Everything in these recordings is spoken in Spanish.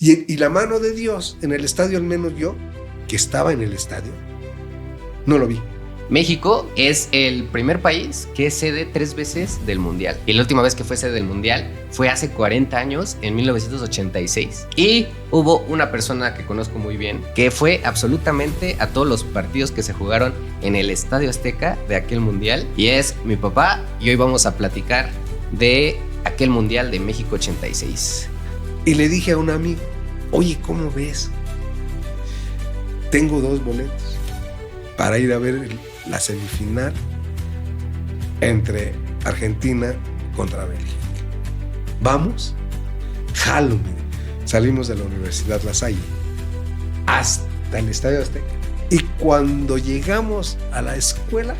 Y la mano de Dios en el estadio, al menos yo, que estaba en el estadio, no lo vi. México es el primer país que es sede 3 veces del Mundial. Y la última vez que fue sede del Mundial fue hace 40 años, en 1986. Y hubo una persona que conozco muy bien que fue absolutamente a todos los partidos que se jugaron en el Estadio Azteca de aquel Mundial. Y es mi papá, y hoy vamos a platicar de aquel Mundial de México 86. Y le dije a un amigo, oye, ¿cómo ves? Tengo 2 boletos para ir a ver la semifinal entre Argentina contra Bélgica. ¿Vamos? Jalo, mire. Salimos de la Universidad La Salle hasta el Estadio Azteca. Y cuando llegamos a la escuela,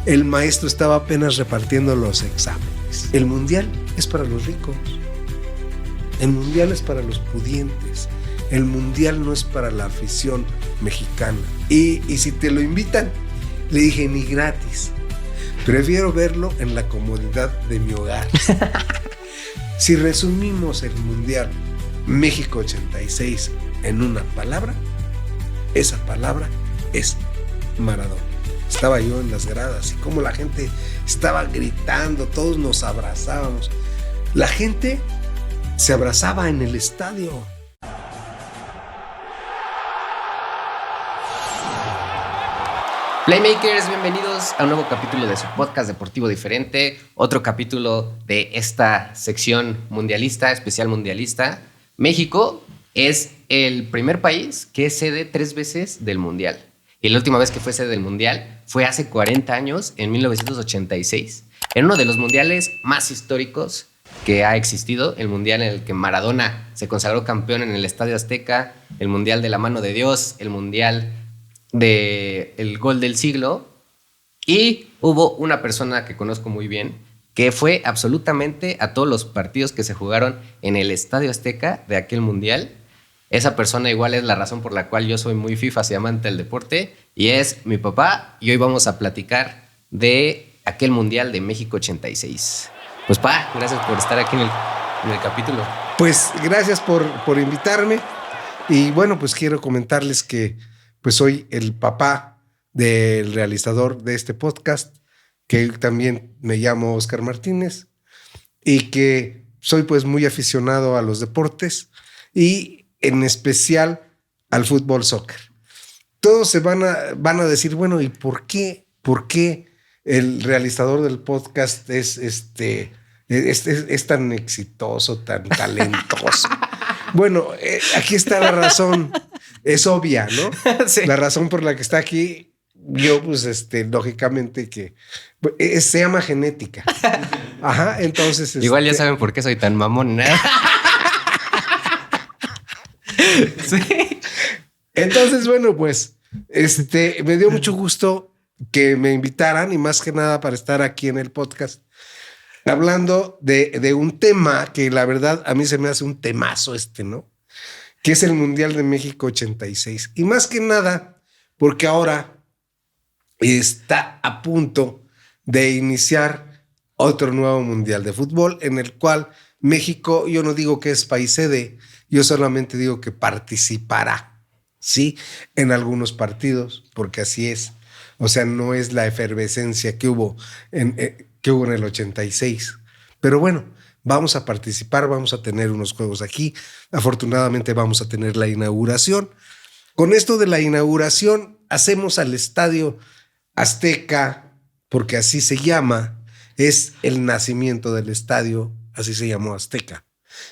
el maestro estaba apenas repartiendo los exámenes. El Mundial es para los ricos. El Mundial es para los pudientes. El Mundial no es para la afición mexicana. Y si te lo invitan, le dije, ni gratis. Prefiero verlo en la comodidad de mi hogar. Si resumimos el Mundial México 86 en una palabra, esa palabra es Maradona. Estaba yo en las gradas y como la gente estaba gritando, todos nos abrazábamos. La gente se abrazaba en el estadio. Playmakers, bienvenidos a un nuevo capítulo de su podcast deportivo diferente, otro capítulo de esta sección mundialista, especial mundialista. México es el primer país que es sede 3 veces del Mundial. Y la última vez que fue sede del Mundial fue hace 40 años, en 1986, en uno de los mundiales más históricos que ha existido, el Mundial en el que Maradona se consagró campeón en el Estadio Azteca, el Mundial de la mano de Dios, el Mundial del gol del siglo. Y hubo una persona que conozco muy bien que fue absolutamente a todos los partidos que se jugaron en el Estadio Azteca de aquel Mundial. Esa persona igual es la razón por la cual yo soy muy FIFA y amante del deporte, y es mi papá, y hoy vamos a platicar de aquel Mundial de México 86. Pues pa, gracias por estar aquí en el capítulo. Pues gracias por invitarme. Y bueno, pues quiero comentarles que pues soy el papá del realizador de este podcast, que también me llamo Oscar Martínez, y que soy pues muy aficionado a los deportes y en especial al fútbol soccer. Todos se van a decir, bueno, ¿y por qué el realizador del podcast es tan exitoso, tan talentoso? Bueno, aquí está la razón. Es obvia, ¿no? Sí. La razón por la que está aquí, yo, pues, lógicamente que se llama genética. Ajá, entonces. Igual ya saben por qué soy tan mamón, ¿no? Sí. Entonces, bueno, pues, me dio mucho gusto que me invitaran y más que nada para estar aquí en el podcast hablando de un tema que la verdad a mí se me hace un temazo ¿no? Que es el Mundial de México 86. Y más que nada, porque ahora está a punto de iniciar otro nuevo Mundial de Fútbol en el cual México, yo no digo que es país sede, yo solamente digo que participará, ¿sí? En algunos partidos, porque así es. O sea, no es la efervescencia que hubo en el 86. Pero bueno, vamos a participar, vamos a tener unos juegos aquí. Afortunadamente vamos a tener la inauguración. Con esto de la inauguración, hacemos al Estadio Azteca, porque así se llama, es el nacimiento del estadio, así se llamó Azteca.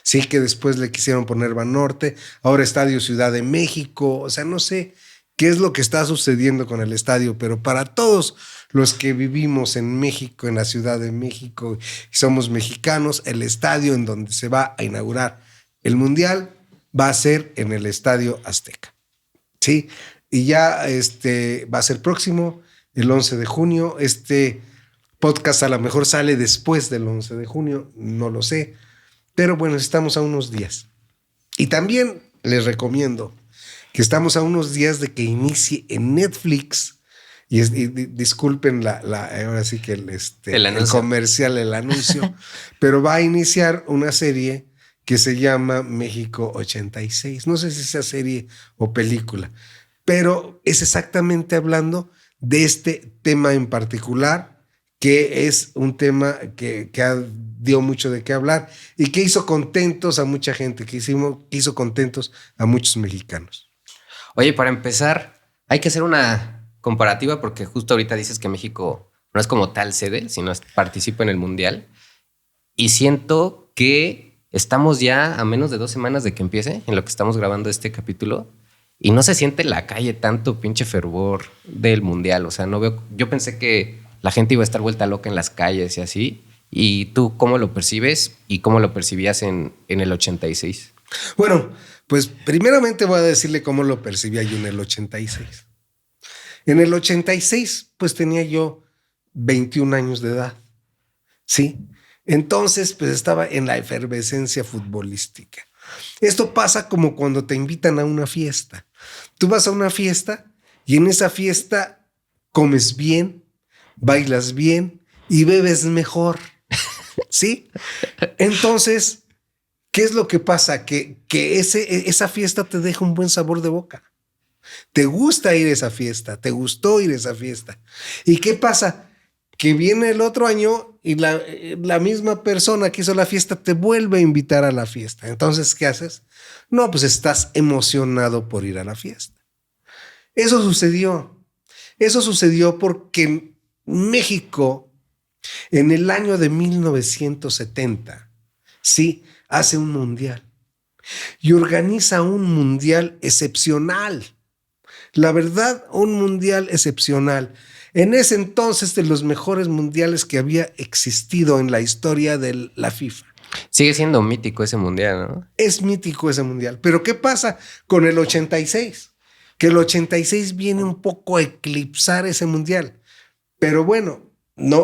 Sí, que después le quisieron poner Banorte, ahora Estadio Ciudad de México. O sea, no sé qué es lo que está sucediendo con el estadio, pero para todos los que vivimos en México, en la Ciudad de México, y somos mexicanos, el estadio en donde se va a inaugurar el Mundial va a ser en el Estadio Azteca. Sí, y ya va a ser próximo, el 11 de junio. Este podcast a lo mejor sale después del 11 de junio, no lo sé, pero bueno, estamos a unos días. Y también les recomiendo que estamos a unos días de que inicie en Netflix. Y disculpen ahora sí que el comercial, el anuncio, pero va a iniciar una serie que se llama México 86. No sé si sea serie o película, pero es exactamente hablando de este tema en particular, que es un tema que dio mucho de qué hablar y que hizo contentos a mucha gente, que hizo contentos a muchos mexicanos. Oye, para empezar, hay que hacer una comparativa porque justo ahorita dices que México no es como tal sede, sino participa en el Mundial. Y siento que estamos ya a menos de 2 semanas de que empiece, en lo que estamos grabando este capítulo, y no se siente en la calle tanto pinche fervor del Mundial. O sea, no veo. Yo pensé que la gente iba a estar vuelta loca en las calles y así. ¿Y tú cómo lo percibes y cómo lo percibías en el 86? Bueno, pues primeramente voy a decirle cómo lo percibía yo en el 86. En el 86, pues tenía yo 21 años de edad, ¿sí? Entonces, pues estaba en la efervescencia futbolística. Esto pasa como cuando te invitan a una fiesta. Tú vas a una fiesta y en esa fiesta comes bien, bailas bien y bebes mejor, ¿sí? Entonces, ¿qué es lo que pasa? Que esa fiesta te deja un buen sabor de boca. Te gusta ir a esa fiesta, te gustó ir a esa fiesta. ¿Y qué pasa? Que viene el otro año y la misma persona que hizo la fiesta te vuelve a invitar a la fiesta. Entonces, ¿qué haces? No, pues estás emocionado por ir a la fiesta. Eso sucedió. Eso sucedió porque México, en el año de 1970, sí, hace un mundial y organiza un mundial excepcional. La verdad, un mundial excepcional. En ese entonces, de los mejores mundiales que había existido en la historia de la FIFA. Sigue siendo mítico ese mundial, ¿no? Es mítico ese mundial. Pero ¿qué pasa con el 86? Que el 86 viene un poco a eclipsar ese mundial. Pero bueno, no,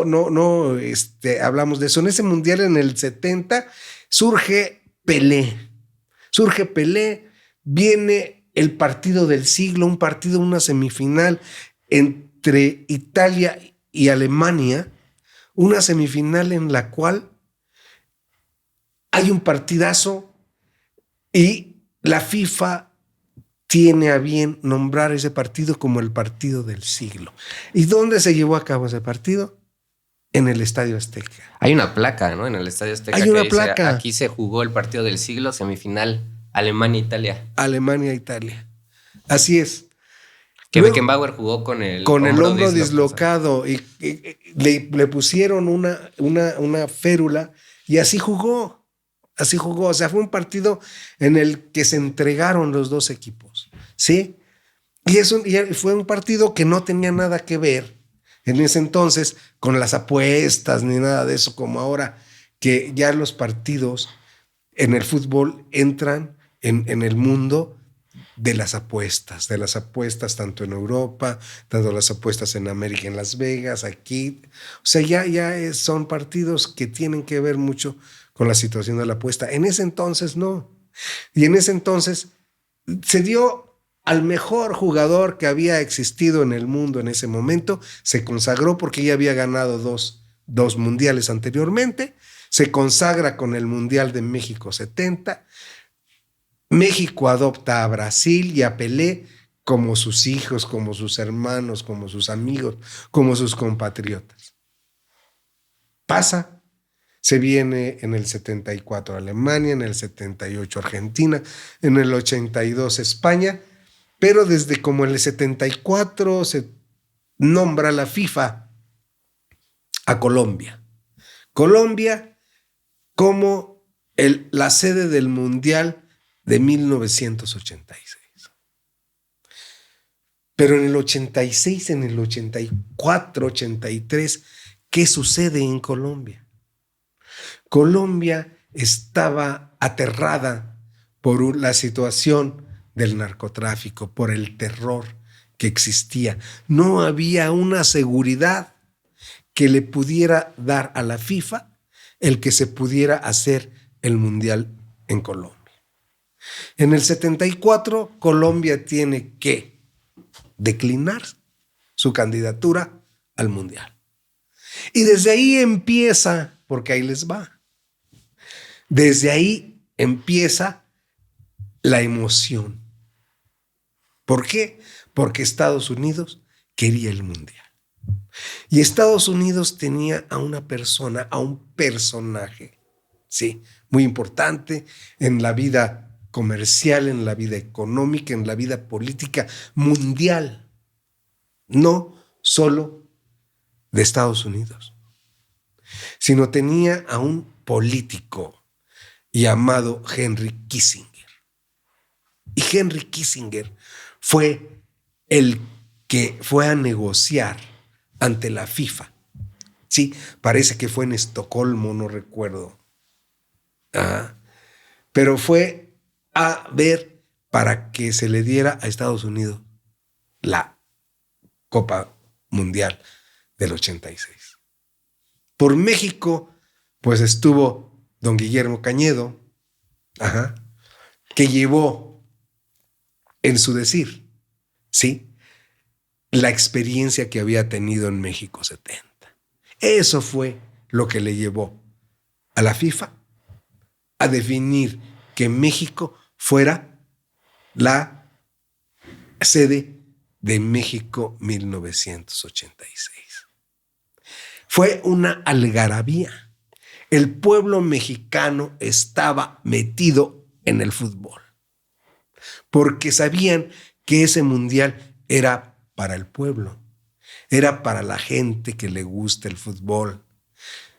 hablamos de eso. En ese mundial, en el 70, surge Pelé. Surge Pelé, viene el partido del siglo, un partido, una semifinal entre Italia y Alemania, una semifinal en la cual hay un partidazo y la FIFA tiene a bien nombrar ese partido como el partido del siglo. ¿Y dónde se llevó a cabo ese partido? En el Estadio Azteca. Hay una placa, ¿no? En el Estadio Azteca. Hay una placa. Aquí se jugó el partido del siglo, semifinal, Alemania-Italia. Alemania-Italia. Así es. Que Beckenbauer jugó con el hombro dislocado y le pusieron una férula y así jugó. Así jugó. O sea, fue un partido en el que se entregaron los dos equipos. ¿Sí? Y fue un partido que no tenía nada que ver en ese entonces con las apuestas ni nada de eso, como ahora que ya los partidos en el fútbol entran en el mundo de las apuestas tanto en Europa, tanto las apuestas en América, en Las Vegas, aquí. O sea, ya son partidos que tienen que ver mucho con la situación de la apuesta. En ese entonces no. Y en ese entonces se dio al mejor jugador que había existido en el mundo en ese momento. Se consagró porque ya había ganado dos mundiales anteriormente. Se consagra con el Mundial de México 70. México adopta a Brasil y a Pelé como sus hijos, como sus hermanos, como sus amigos, como sus compatriotas. Pasa, se viene en el 74 Alemania, en el 78 Argentina, en el 82 España, pero desde como el 74 se nombra la FIFA a Colombia. Colombia como la sede del Mundial de 1986. Pero en el 86, en el 84, 83, ¿qué sucede en Colombia? Colombia estaba aterrada por la situación del narcotráfico, por el terror que existía. No había una seguridad que le pudiera dar a la FIFA el que se pudiera hacer el Mundial en Colombia. En el 74, Colombia tiene que declinar su candidatura al Mundial. Y desde ahí empieza, porque ahí les va, desde ahí empieza la emoción. ¿Por qué? Porque Estados Unidos quería el mundial. Y Estados Unidos tenía a una persona, a un personaje, sí, muy importante en la vida comercial, en la vida económica, en la vida política mundial, no solo de Estados Unidos, sino tenía a un político llamado Henry Kissinger. Y Henry Kissinger fue el que fue a negociar ante la FIFA. Sí, parece que fue en Estocolmo, no recuerdo. Pero fue a ver para que se le diera a Estados Unidos la Copa Mundial del 86. Por México, pues estuvo don Guillermo Cañedo, que llevó en su decir, ¿sí?, la experiencia que había tenido en México 70. Eso fue lo que le llevó a la FIFA a definir que México fuera la sede de México 1986. Fue una algarabía. El pueblo mexicano estaba metido en el fútbol porque sabían que ese mundial era para el pueblo, era para la gente que le gusta el fútbol,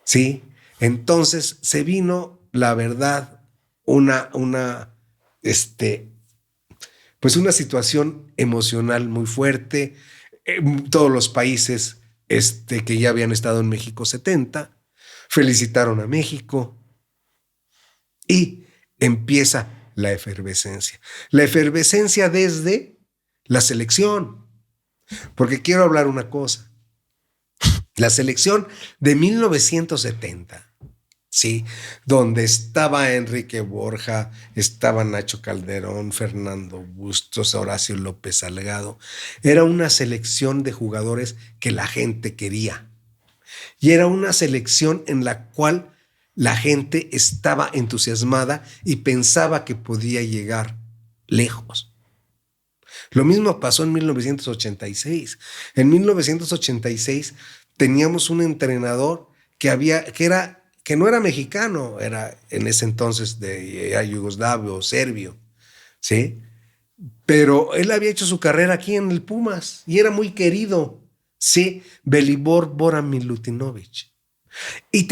¿sí? Entonces se vino, la verdad, pues una situación emocional muy fuerte. Todos los países que ya habían estado en México 70 felicitaron a México y empieza la efervescencia. La efervescencia desde la selección. Porque quiero hablar una cosa. La selección de 1970, ¿sí?, donde estaba Enrique Borja, estaba Nacho Calderón, Fernando Bustos, Horacio López Salgado, era una selección de jugadores que la gente quería. Y era una selección en la cual la gente estaba entusiasmada y pensaba que podía llegar lejos. Lo mismo pasó en 1986. En 1986 teníamos un entrenador que no era mexicano, era en ese entonces era yugoslavo o serbio, ¿sí? Pero él había hecho su carrera aquí en el Pumas y era muy querido, ¿sí? Velibor Bora Milutinovic. Y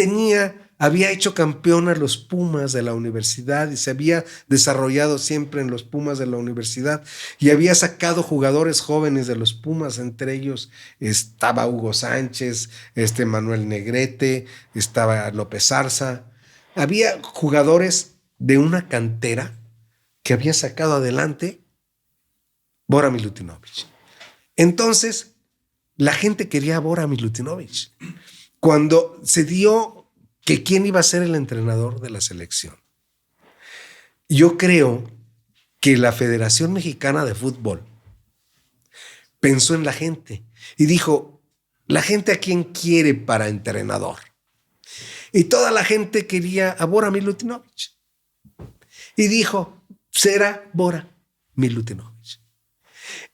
había hecho campeón a los Pumas de la universidad y se había desarrollado siempre en los Pumas de la universidad y había sacado jugadores jóvenes de los Pumas, entre ellos estaba Hugo Sánchez, Manuel Negrete, estaba López Arza. Había jugadores de una cantera que había sacado adelante Bora Milutinovic. Entonces, la gente quería a Bora Milutinovic. Cuando se dio que quién iba a ser el entrenador de la selección, yo creo que la Federación Mexicana de Fútbol pensó en la gente y dijo, ¿la gente a quién quiere para entrenador? Y toda la gente quería a Bora Milutinovic. Y dijo, será Bora Milutinovic.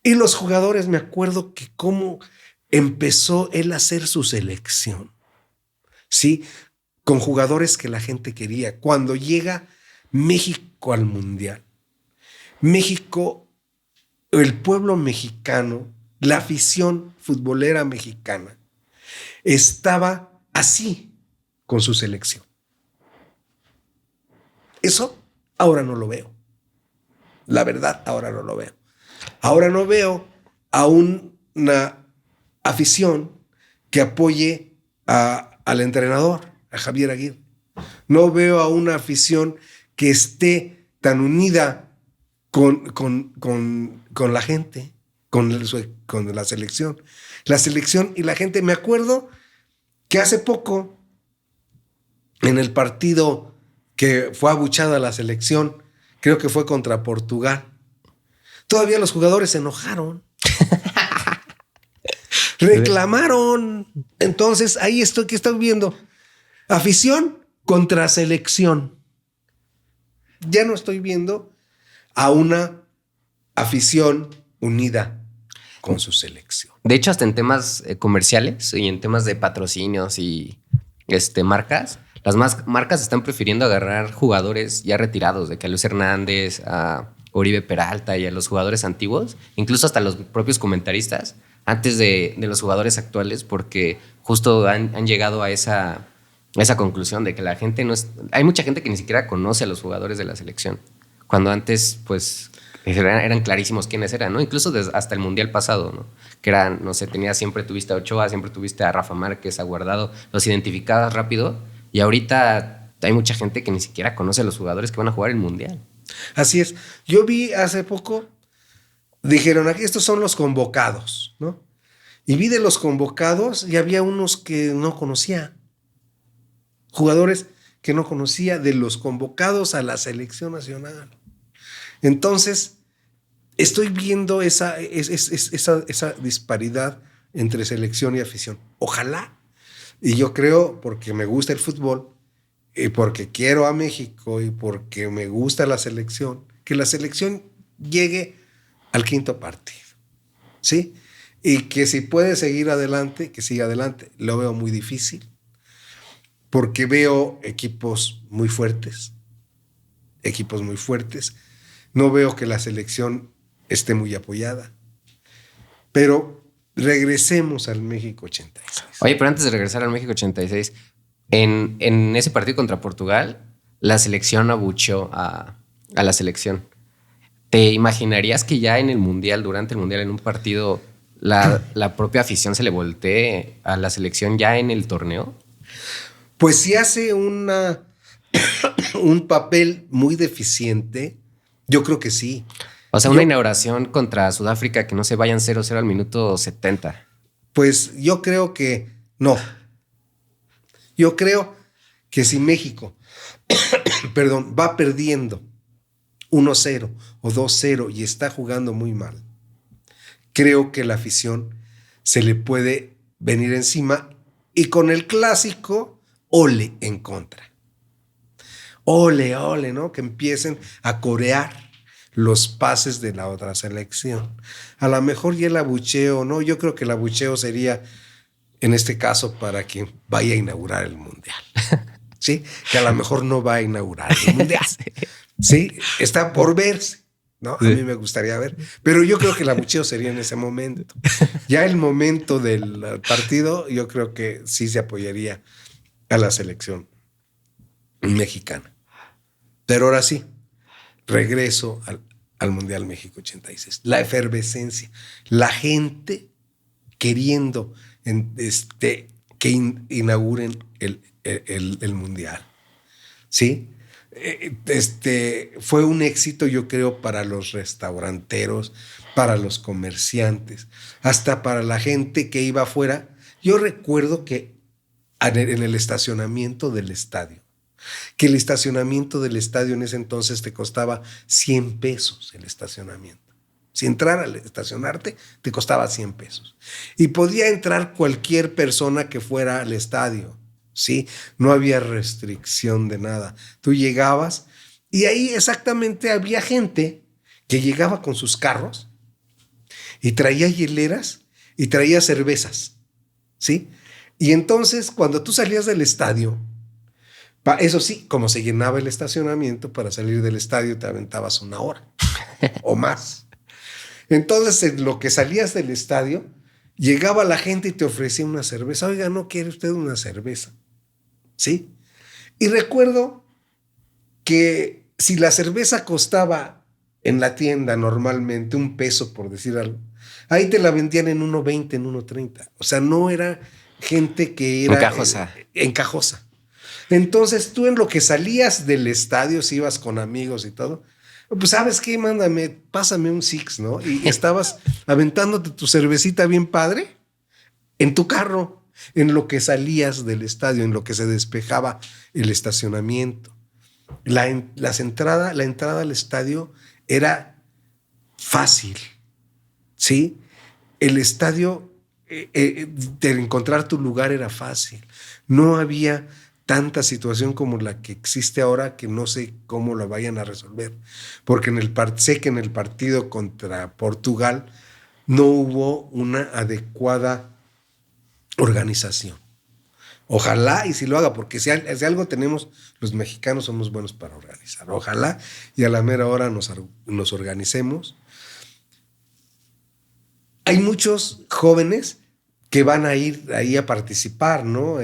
Y los jugadores, me acuerdo que cómo empezó él a hacer su selección, ¿sí?, con jugadores que la gente quería. Cuando llega México al Mundial, México, el pueblo mexicano, la afición futbolera mexicana, estaba así con su selección. Eso ahora no lo veo. La verdad, ahora no lo veo. Ahora no veo a una afición que apoye al entrenador, a Javier Aguirre. No veo a una afición que esté tan unida con la gente, con la selección. La selección y la gente. Me acuerdo que hace poco, en el partido que fue abuchada la selección, creo que fue contra Portugal, todavía los jugadores se enojaron. Reclamaron. Entonces, ahí ¿qué estoy viendo? Afición contra selección. ya no estoy viendo a una afición unida con su selección. De hecho, hasta en temas comerciales y en temas de patrocinios y marcas, las marcas están prefiriendo agarrar jugadores ya retirados, de que a Luis Hernández, a Oribe Peralta y a los jugadores antiguos, incluso hasta los propios comentaristas, antes de los jugadores actuales, porque justo han llegado a esa conclusión de que la gente no es... Hay mucha gente que ni siquiera conoce a los jugadores de la selección, cuando antes, pues, eran clarísimos quiénes eran, ¿no? Incluso hasta el Mundial pasado, ¿no? Que eran, no sé, siempre tuviste a Ochoa, siempre tuviste a Rafa Márquez, a Guardado, los identificabas rápido, y ahorita hay mucha gente que ni siquiera conoce a los jugadores que van a jugar el Mundial. Así es. Yo vi hace poco, dijeron, aquí estos son los convocados, ¿no? Y vi de los convocados y había unos que no conocía. Jugadores que no conocía de los convocados a la selección nacional. Entonces, estoy viendo esa disparidad entre selección y afición. Ojalá, y yo creo, porque me gusta el fútbol, y porque quiero a México y porque me gusta la selección, que la selección llegue al quinto partido, ¿sí? Y que si puede seguir adelante, que siga adelante. Lo veo muy difícil, porque veo equipos muy fuertes. No veo que la selección esté muy apoyada. Pero regresemos al México 86. Oye, pero antes de regresar al México 86, en ese partido contra Portugal, la selección abucheó a la selección. ¿Te imaginarías que ya en el Mundial, durante el Mundial, en un partido, la propia afición se le voltee a la selección ya en el torneo? Pues si hace un papel muy deficiente, yo creo que sí. O sea, una inauguración contra Sudáfrica que no se vayan 0-0 al minuto 70. Pues yo creo que no. Yo creo que si México va perdiendo 1-0 o 2-0 y está jugando muy mal, creo que la afición se le puede venir encima y con el clásico ole en contra. Ole, ¿no? Que empiecen a corear los pases de la otra selección. A lo mejor ya el abucheo, ¿no? Yo creo que el abucheo sería, en este caso, para quien vaya a inaugurar el Mundial. ¿Sí? Que a lo mejor no va a inaugurar el Mundial. Sí, está por verse, ¿no? A mí me gustaría ver. Pero yo creo que el abucheo sería en ese momento. Ya el momento del partido, yo creo que sí se apoyaría a la selección mexicana. Pero ahora sí, regreso al Mundial México 86. La efervescencia, la gente queriendo que inauguren el Mundial. ¿Sí? Fue un éxito, yo creo, para los restauranteros, para los comerciantes, hasta para la gente que iba afuera. Yo recuerdo que en el estacionamiento del estadio, que el estacionamiento del estadio en ese entonces te costaba 100 pesos el estacionamiento. Si entrara a estacionarte, te costaba 100 pesos. Y podía entrar cualquier persona que fuera al estadio, ¿sí? No había restricción de nada. Tú llegabas y ahí exactamente había gente que llegaba con sus carros y traía hieleras y traía cervezas, ¿sí? Y entonces, cuando tú salías del estadio, eso sí, como se llenaba el estacionamiento, para salir del estadio te aventabas 1 hora o más. Entonces, en lo que salías del estadio, llegaba la gente y te ofrecía una cerveza. Oiga, ¿no quiere usted una cerveza? ¿Sí? Y recuerdo que si la cerveza costaba en la tienda normalmente 1 peso, por decir algo, ahí te la vendían en 1.20, en 1.30. O sea, no era gente que era encajosa. Entonces, tú en lo que salías del estadio, si ibas con amigos y todo, pues, ¿sabes qué? Pásame un Six, ¿no? Y estabas aventándote tu cervecita bien padre en tu carro, en lo que salías del estadio, en lo que se despejaba el estacionamiento. La entrada al estadio era fácil, ¿sí? El estadio, de encontrar tu lugar era fácil. No había tanta situación como la que existe ahora, que no sé cómo la vayan a resolver. Porque sé que en el partido contra Portugal no hubo una adecuada organización. Ojalá y si lo haga, porque si algo tenemos, los mexicanos somos buenos para organizar. Ojalá y a la mera hora nos organicemos. Hay muchos jóvenes que van a ir ahí a participar, ¿no?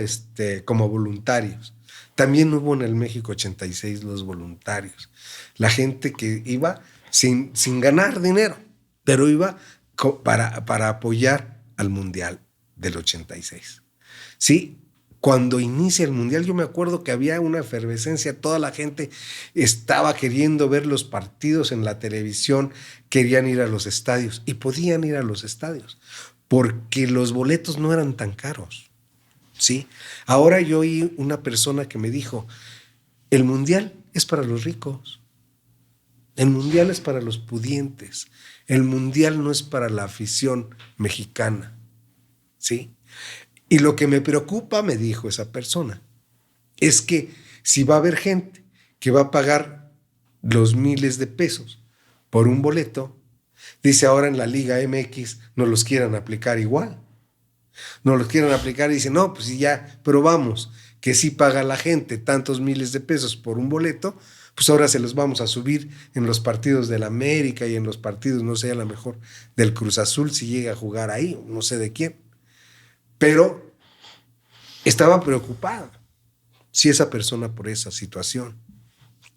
Como voluntarios. También hubo en el México 86 los voluntarios. La gente que iba sin ganar dinero, pero iba para apoyar al Mundial del 86. Sí, cuando inicia el Mundial, yo me acuerdo que había una efervescencia, toda la gente estaba queriendo ver los partidos en la televisión, querían ir a los estadios y podían ir a los estadios porque los boletos no eran tan caros, ¿sí? Ahora yo oí una persona que me dijo, el Mundial es para los ricos, el Mundial es para los pudientes, el Mundial no es para la afición mexicana, ¿sí? Y lo que me preocupa, me dijo esa persona, es que si va a haber gente que va a pagar los miles de pesos por un boleto, dice ahora en la Liga MX no los quieran aplicar igual. No los quieran aplicar y dicen, no, pues ya, pero vamos, que si paga la gente tantos miles de pesos por un boleto, pues ahora se los vamos a subir en los partidos del América y en los partidos, no sé, a lo mejor del Cruz Azul si llega a jugar ahí, no sé de quién. Pero estaba preocupada, si esa persona por esa situación.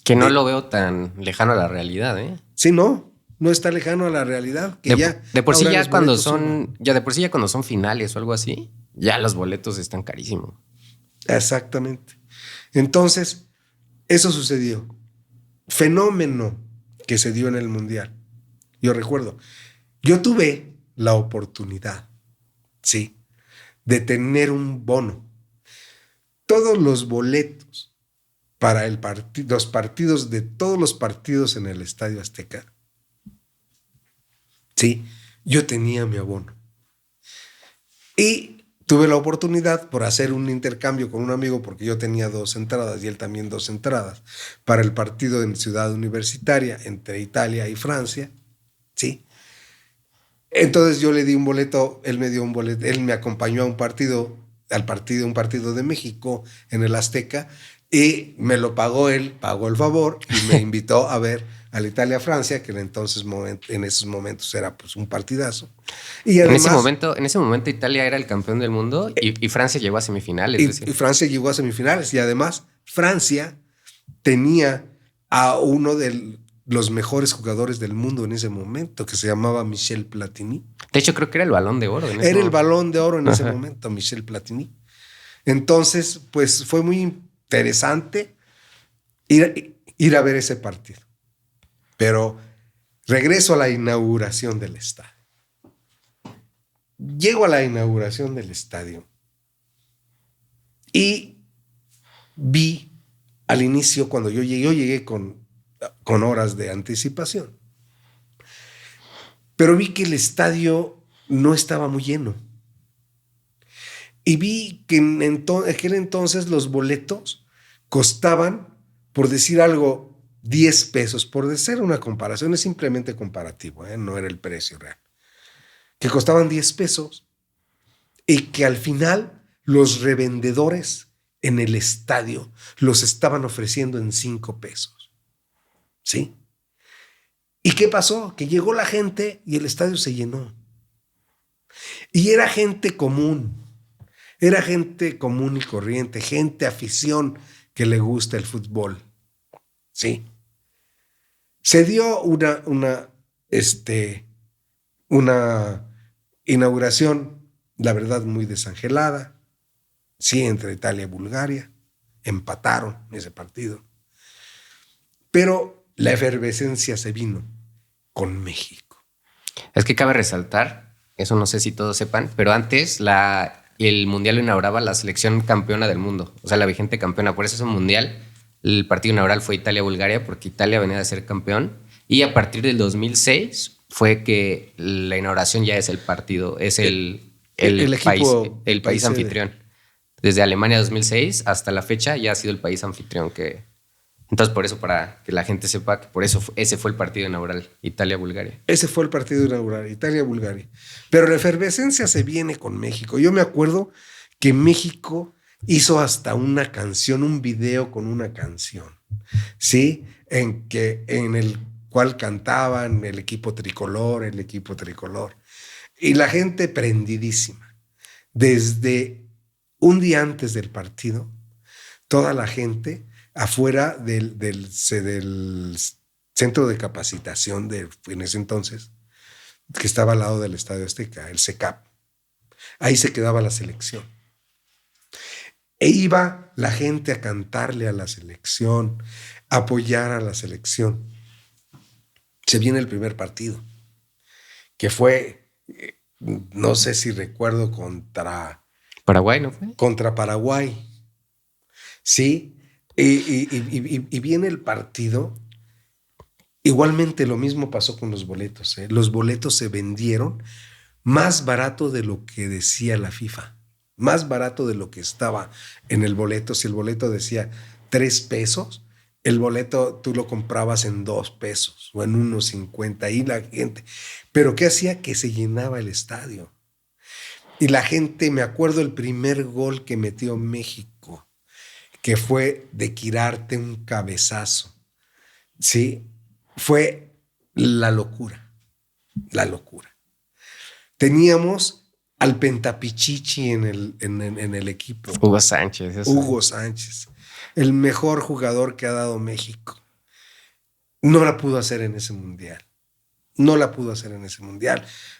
Que no lo veo tan lejano a la realidad, ¿eh? Sí, no está lejano a la realidad. Que de por sí ya cuando son finales o algo así, ya los boletos están carísimos. Exactamente. Entonces, eso sucedió. Fenómeno que se dio en el Mundial. Yo recuerdo, yo tuve la oportunidad, sí, de tener un bono. Todos los boletos para los partidos de todos los partidos en el Estadio Azteca, sí, yo tenía mi abono. Y tuve la oportunidad por hacer un intercambio con un amigo, porque yo tenía 2 entradas y él también 2 entradas, para el partido en Ciudad Universitaria entre Italia y Francia, sí. Entonces yo le di un boleto, él me dio un boleto, él me acompañó a un partido de México en el Azteca y me lo pagó él, pagó el favor y me invitó a ver al Italia-Francia, que en esos momentos era pues un partidazo. Y además, en ese momento Italia era el campeón del mundo y Francia llegó a semifinales. Y Francia llegó a semifinales y además Francia tenía a uno de los mejores jugadores del mundo en ese momento, que se llamaba Michel Platini. De hecho, creo que era el Balón de Oro. El Balón de Oro en ese momento, Michel Platini. Entonces, pues fue muy interesante ir a ver ese partido. Pero regreso a la inauguración del estadio. Llego a la inauguración del estadio y vi al inicio, cuando yo llegué con horas de anticipación, pero vi que el estadio no estaba muy lleno. Y vi que en aquel entonces los boletos costaban, por decir algo, 10 pesos, por decir una comparación, es simplemente comparativo, no era el precio real, que costaban 10 pesos y que al final los revendedores en el estadio los estaban ofreciendo en 5 pesos. ¿Sí? ¿Y qué pasó? Que llegó la gente y el estadio se llenó. Y era gente común y corriente, gente afición que le gusta el fútbol. Sí. Se dio una inauguración, la verdad, muy desangelada. Sí, entre Italia y Bulgaria. Empataron ese partido. Pero la efervescencia se vino con México. Es que cabe resaltar, eso no sé si todos sepan, pero antes el Mundial lo inauguraba la selección campeona del mundo, o sea, la vigente campeona. Por eso es un Mundial. El partido inaugural fue Italia-Bulgaria, porque Italia venía de ser campeón. Y a partir del 2006 fue que la inauguración ya es el partido, es el país anfitrión. Desde Alemania 2006 hasta la fecha ya ha sido el país anfitrión que... Entonces, por eso, para que la gente sepa que por eso ese fue el partido inaugural, Italia-Bulgaria. Ese fue el partido inaugural, Italia-Bulgaria. Pero la efervescencia se viene con México. Yo me acuerdo que México hizo hasta una canción, un video con una canción, ¿sí? En el cual cantaban el equipo tricolor. Y la gente prendidísima. Desde un día antes del partido, toda la gente afuera del centro de capacitación en ese entonces, que estaba al lado del Estadio Azteca, el CECAP. Ahí se quedaba la selección. E iba la gente a cantarle a la selección, a apoyar a la selección. Se viene el primer partido, que fue, no sé si recuerdo, contra Paraguay, ¿no fue? Contra Paraguay. Sí. Y viene el partido. Igualmente lo mismo pasó con los boletos. Los boletos se vendieron más barato de lo que decía la FIFA. Más barato de lo que estaba en el boleto. Si el boleto decía 3 pesos, el boleto tú lo comprabas en 2 pesos o en 1.50. Y la gente... ¿Pero qué hacía? Que se llenaba el estadio. Y la gente, me acuerdo el primer gol que metió México, que fue de Quirarte, un cabezazo. Sí, fue la locura. Teníamos al Pentapichichi en el equipo. Hugo Sánchez. Eso. Hugo Sánchez, el mejor jugador que ha dado México. No la pudo hacer en ese mundial.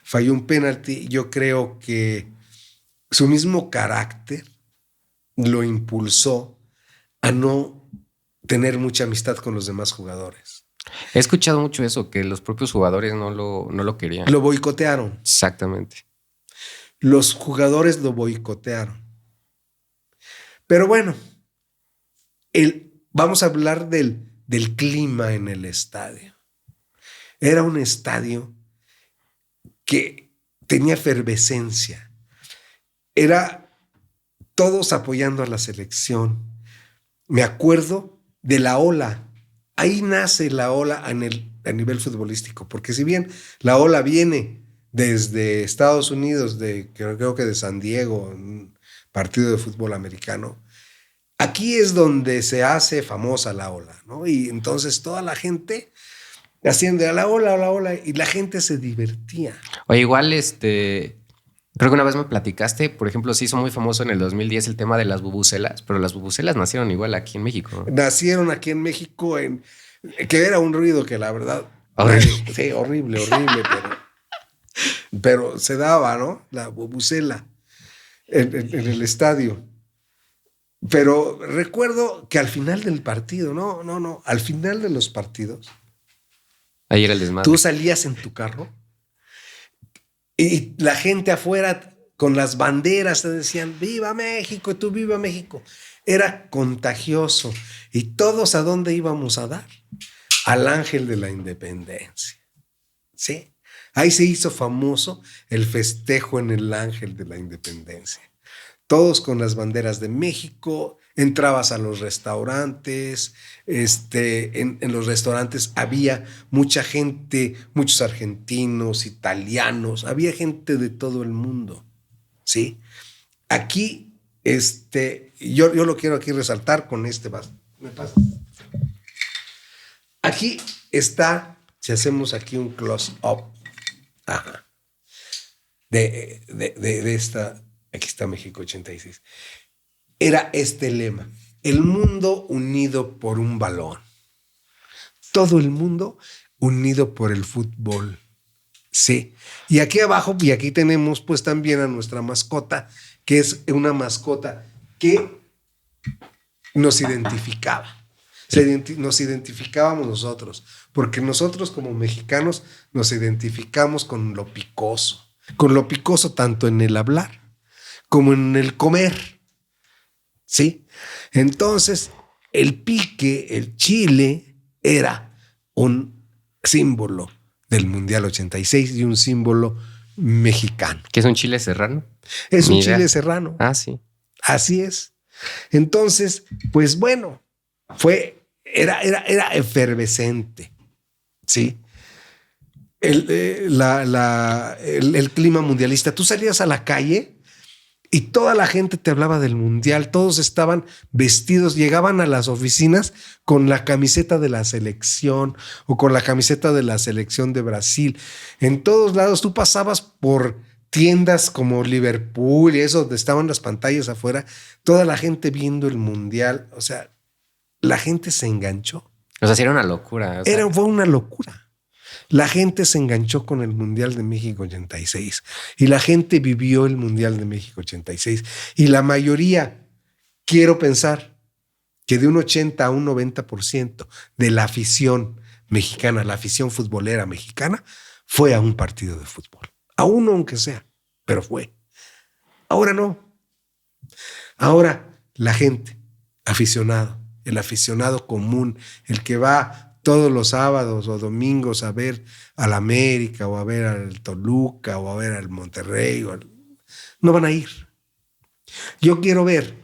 Falló un penalti. Yo creo que su mismo carácter lo impulsó a no tener mucha amistad con los demás jugadores. He escuchado mucho eso, que los propios jugadores no lo querían. Lo boicotearon. Exactamente. Los jugadores lo boicotearon. Pero bueno, vamos a hablar del clima en el estadio. Era un estadio que tenía efervescencia. Era todos apoyando a la selección. Me acuerdo de la ola. Ahí nace la ola a nivel futbolístico, porque si bien la ola viene desde Estados Unidos, creo que de San Diego, un partido de fútbol americano, aquí es donde se hace famosa la ola, ¿no? Y entonces toda la gente haciendo a la ola, y la gente se divertía. Oye, igual, creo que una vez me platicaste, por ejemplo, se hizo muy famoso en el 2010 el tema de las bubucelas, pero las bubucelas nacieron igual aquí en México, ¿no? Nacieron aquí en México, que era un ruido que la verdad... Horrible. Sí, horrible, pero se daba, ¿no? La bubucela en el estadio. Pero recuerdo que al final del partido, no, al final de los partidos... Ahí era el desmadre. Tú salías en tu carro y la gente afuera con las banderas te decían, ¡viva México! ¡Tú viva México! Era contagioso. ¿Y todos a dónde íbamos a dar? Al Ángel de la Independencia. ¿Sí? Ahí se hizo famoso el festejo en el Ángel de la Independencia. Todos con las banderas de México. Entrabas a los restaurantes, en los restaurantes había mucha gente, muchos argentinos, italianos, había gente de todo el mundo, ¿sí? Aquí, yo lo quiero aquí resaltar con ¿me pasa? Aquí está, si hacemos aquí un close-up, de esta, aquí está México 86. Era este lema: el mundo unido por un balón. Todo el mundo unido por el fútbol. Sí. Y aquí abajo, y aquí tenemos pues también a nuestra mascota, que es una mascota que nos identificaba. Nos identificábamos nosotros, porque nosotros como mexicanos nos identificamos con lo picoso tanto en el hablar como en el comer. ¿Sí? Entonces, el pique, el chile, era un símbolo del Mundial 86 y un símbolo mexicano. ¿Qué es un chile serrano? Es un chile serrano. Ah, sí. Así es. Entonces, pues bueno, era efervescente, ¿sí? El clima mundialista. Tú salías a la calle y toda la gente te hablaba del mundial, todos estaban vestidos, llegaban a las oficinas con la camiseta de la selección o con la camiseta de la selección de Brasil. En todos lados tú pasabas por tiendas como Liverpool y eso, donde estaban las pantallas afuera, toda la gente viendo el mundial. O sea, la gente se enganchó. O sea, sí era una locura. O sea, Fue una locura. La gente se enganchó con el Mundial de México 86 y la gente vivió el Mundial de México 86 y la mayoría, quiero pensar que de un 80 a un 90% de la afición mexicana, la afición futbolera mexicana, fue a un partido de fútbol. A uno aunque sea, pero fue. Ahora no. Ahora la gente, el aficionado común, el que va todos los sábados o domingos a ver al América o a ver al Toluca o a ver al Monterrey, no van a ir. Yo quiero ver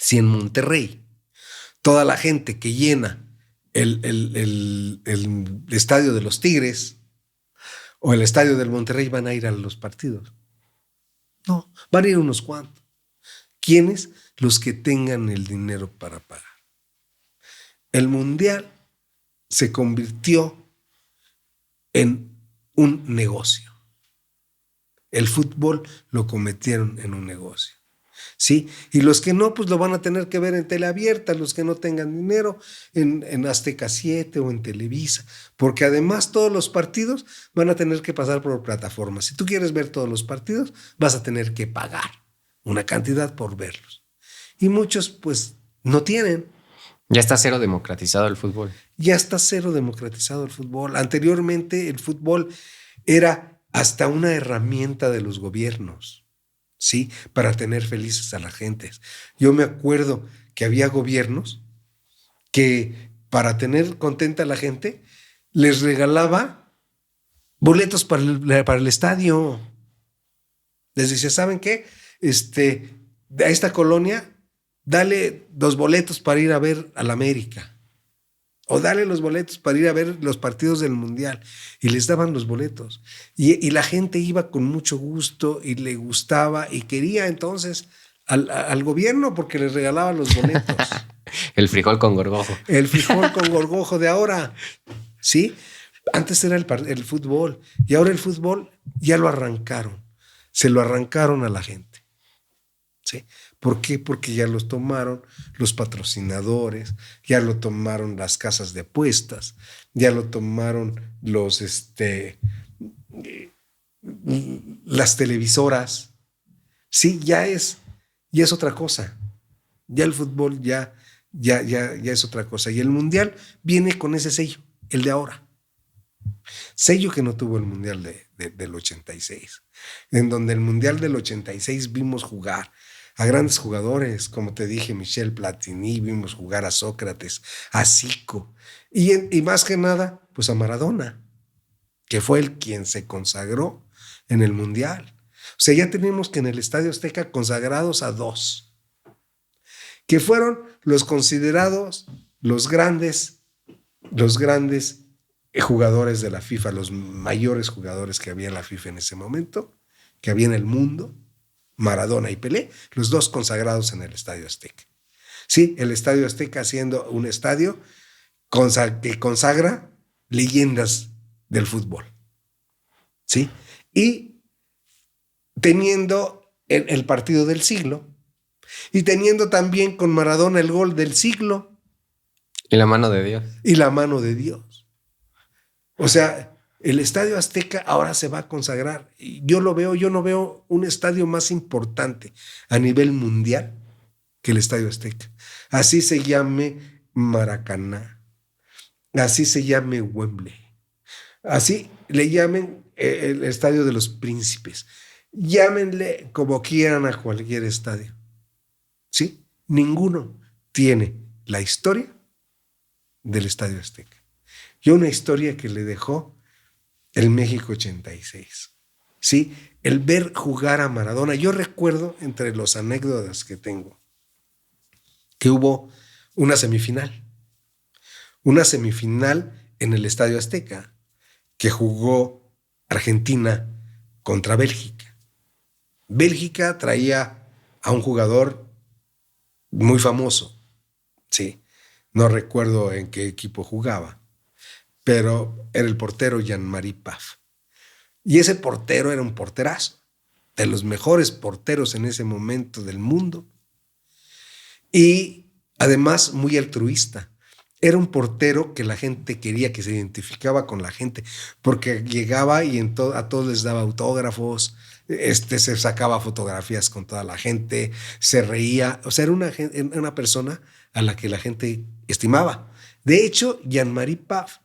si en Monterrey toda la gente que llena el estadio de los Tigres o el estadio del Monterrey van a ir a los partidos. No, van a ir unos cuantos. ¿Quiénes? Los que tengan el dinero para pagar. El Mundial se convirtió en un negocio. El fútbol lo convirtieron en un negocio. ¿Sí? Y los que no, pues lo van a tener que ver en tele abierta, los que no tengan dinero en Azteca 7 o en Televisa, porque además todos los partidos van a tener que pasar por plataformas. Si tú quieres ver todos los partidos, vas a tener que pagar una cantidad por verlos. Y muchos, pues, no tienen. Ya está cero democratizado el fútbol. Ya está cero democratizado el fútbol. Anteriormente el fútbol era hasta una herramienta de los gobiernos, ¿sí? Para tener felices a la gente. Yo me acuerdo que había gobiernos que para tener contenta a la gente les regalaba boletos para el estadio. Les decía, ¿saben qué? A esta colonia dale 2 boletos para ir a ver al América. O dale los boletos para ir a ver los partidos del Mundial. Y les daban los boletos. Y la gente iba con mucho gusto y le gustaba y quería entonces al gobierno porque les regalaba los boletos. El frijol con gorgojo. El frijol con gorgojo de ahora. ¿Sí? Antes era el fútbol. Y ahora el fútbol ya lo arrancaron. Se lo arrancaron a la gente. ¿Sí? ¿Por qué? Porque ya los tomaron los patrocinadores, ya lo tomaron las casas de apuestas, ya lo tomaron las televisoras. Sí, ya es otra cosa. Ya el fútbol ya es otra cosa. Y el Mundial viene con ese sello, el de ahora. Sello que no tuvo el Mundial del 86, en donde el Mundial del 86 vimos jugar a grandes jugadores, como te dije, Michel Platini, vimos jugar a Sócrates, a Zico, y más que nada, pues a Maradona, que fue quien se consagró en el Mundial. O sea, ya tenemos que en el Estadio Azteca consagrados a 2, que fueron los considerados los grandes jugadores de la FIFA, los mayores jugadores que había en la FIFA en ese momento, que había en el mundo, Maradona y Pelé, los 2 consagrados en el Estadio Azteca. Sí, el Estadio Azteca siendo un estadio que consagra leyendas del fútbol. Sí, y teniendo el partido del siglo y teniendo también con Maradona el gol del siglo. Y la mano de Dios. Y la mano de Dios. O sea, el Estadio Azteca ahora se va a consagrar. Yo no veo un estadio más importante a nivel mundial que el Estadio Azteca. Así se llame Maracaná, así se llame Wembley, así le llamen el Estadio de los Príncipes. Llámenle como quieran a cualquier estadio. ¿Sí? Ninguno tiene la historia del Estadio Azteca. Y una historia que le dejó el México 86. ¿sí? El ver jugar a Maradona. Yo recuerdo, entre las anécdotas que tengo, que hubo una semifinal en el Estadio Azteca, que jugó Argentina contra Bélgica. Bélgica traía a un jugador muy famoso, sí, no recuerdo en qué equipo jugaba, pero era el portero Jean-Marie Paf. Y ese portero era un porterazo, de los mejores porteros en ese momento del mundo. Y además muy altruista. Era un portero que la gente quería, que se identificaba con la gente, porque llegaba y a todos les daba autógrafos, se sacaba fotografías con toda la gente, se reía. O sea, era una persona a la que la gente estimaba. De hecho, Jean-Marie Paf,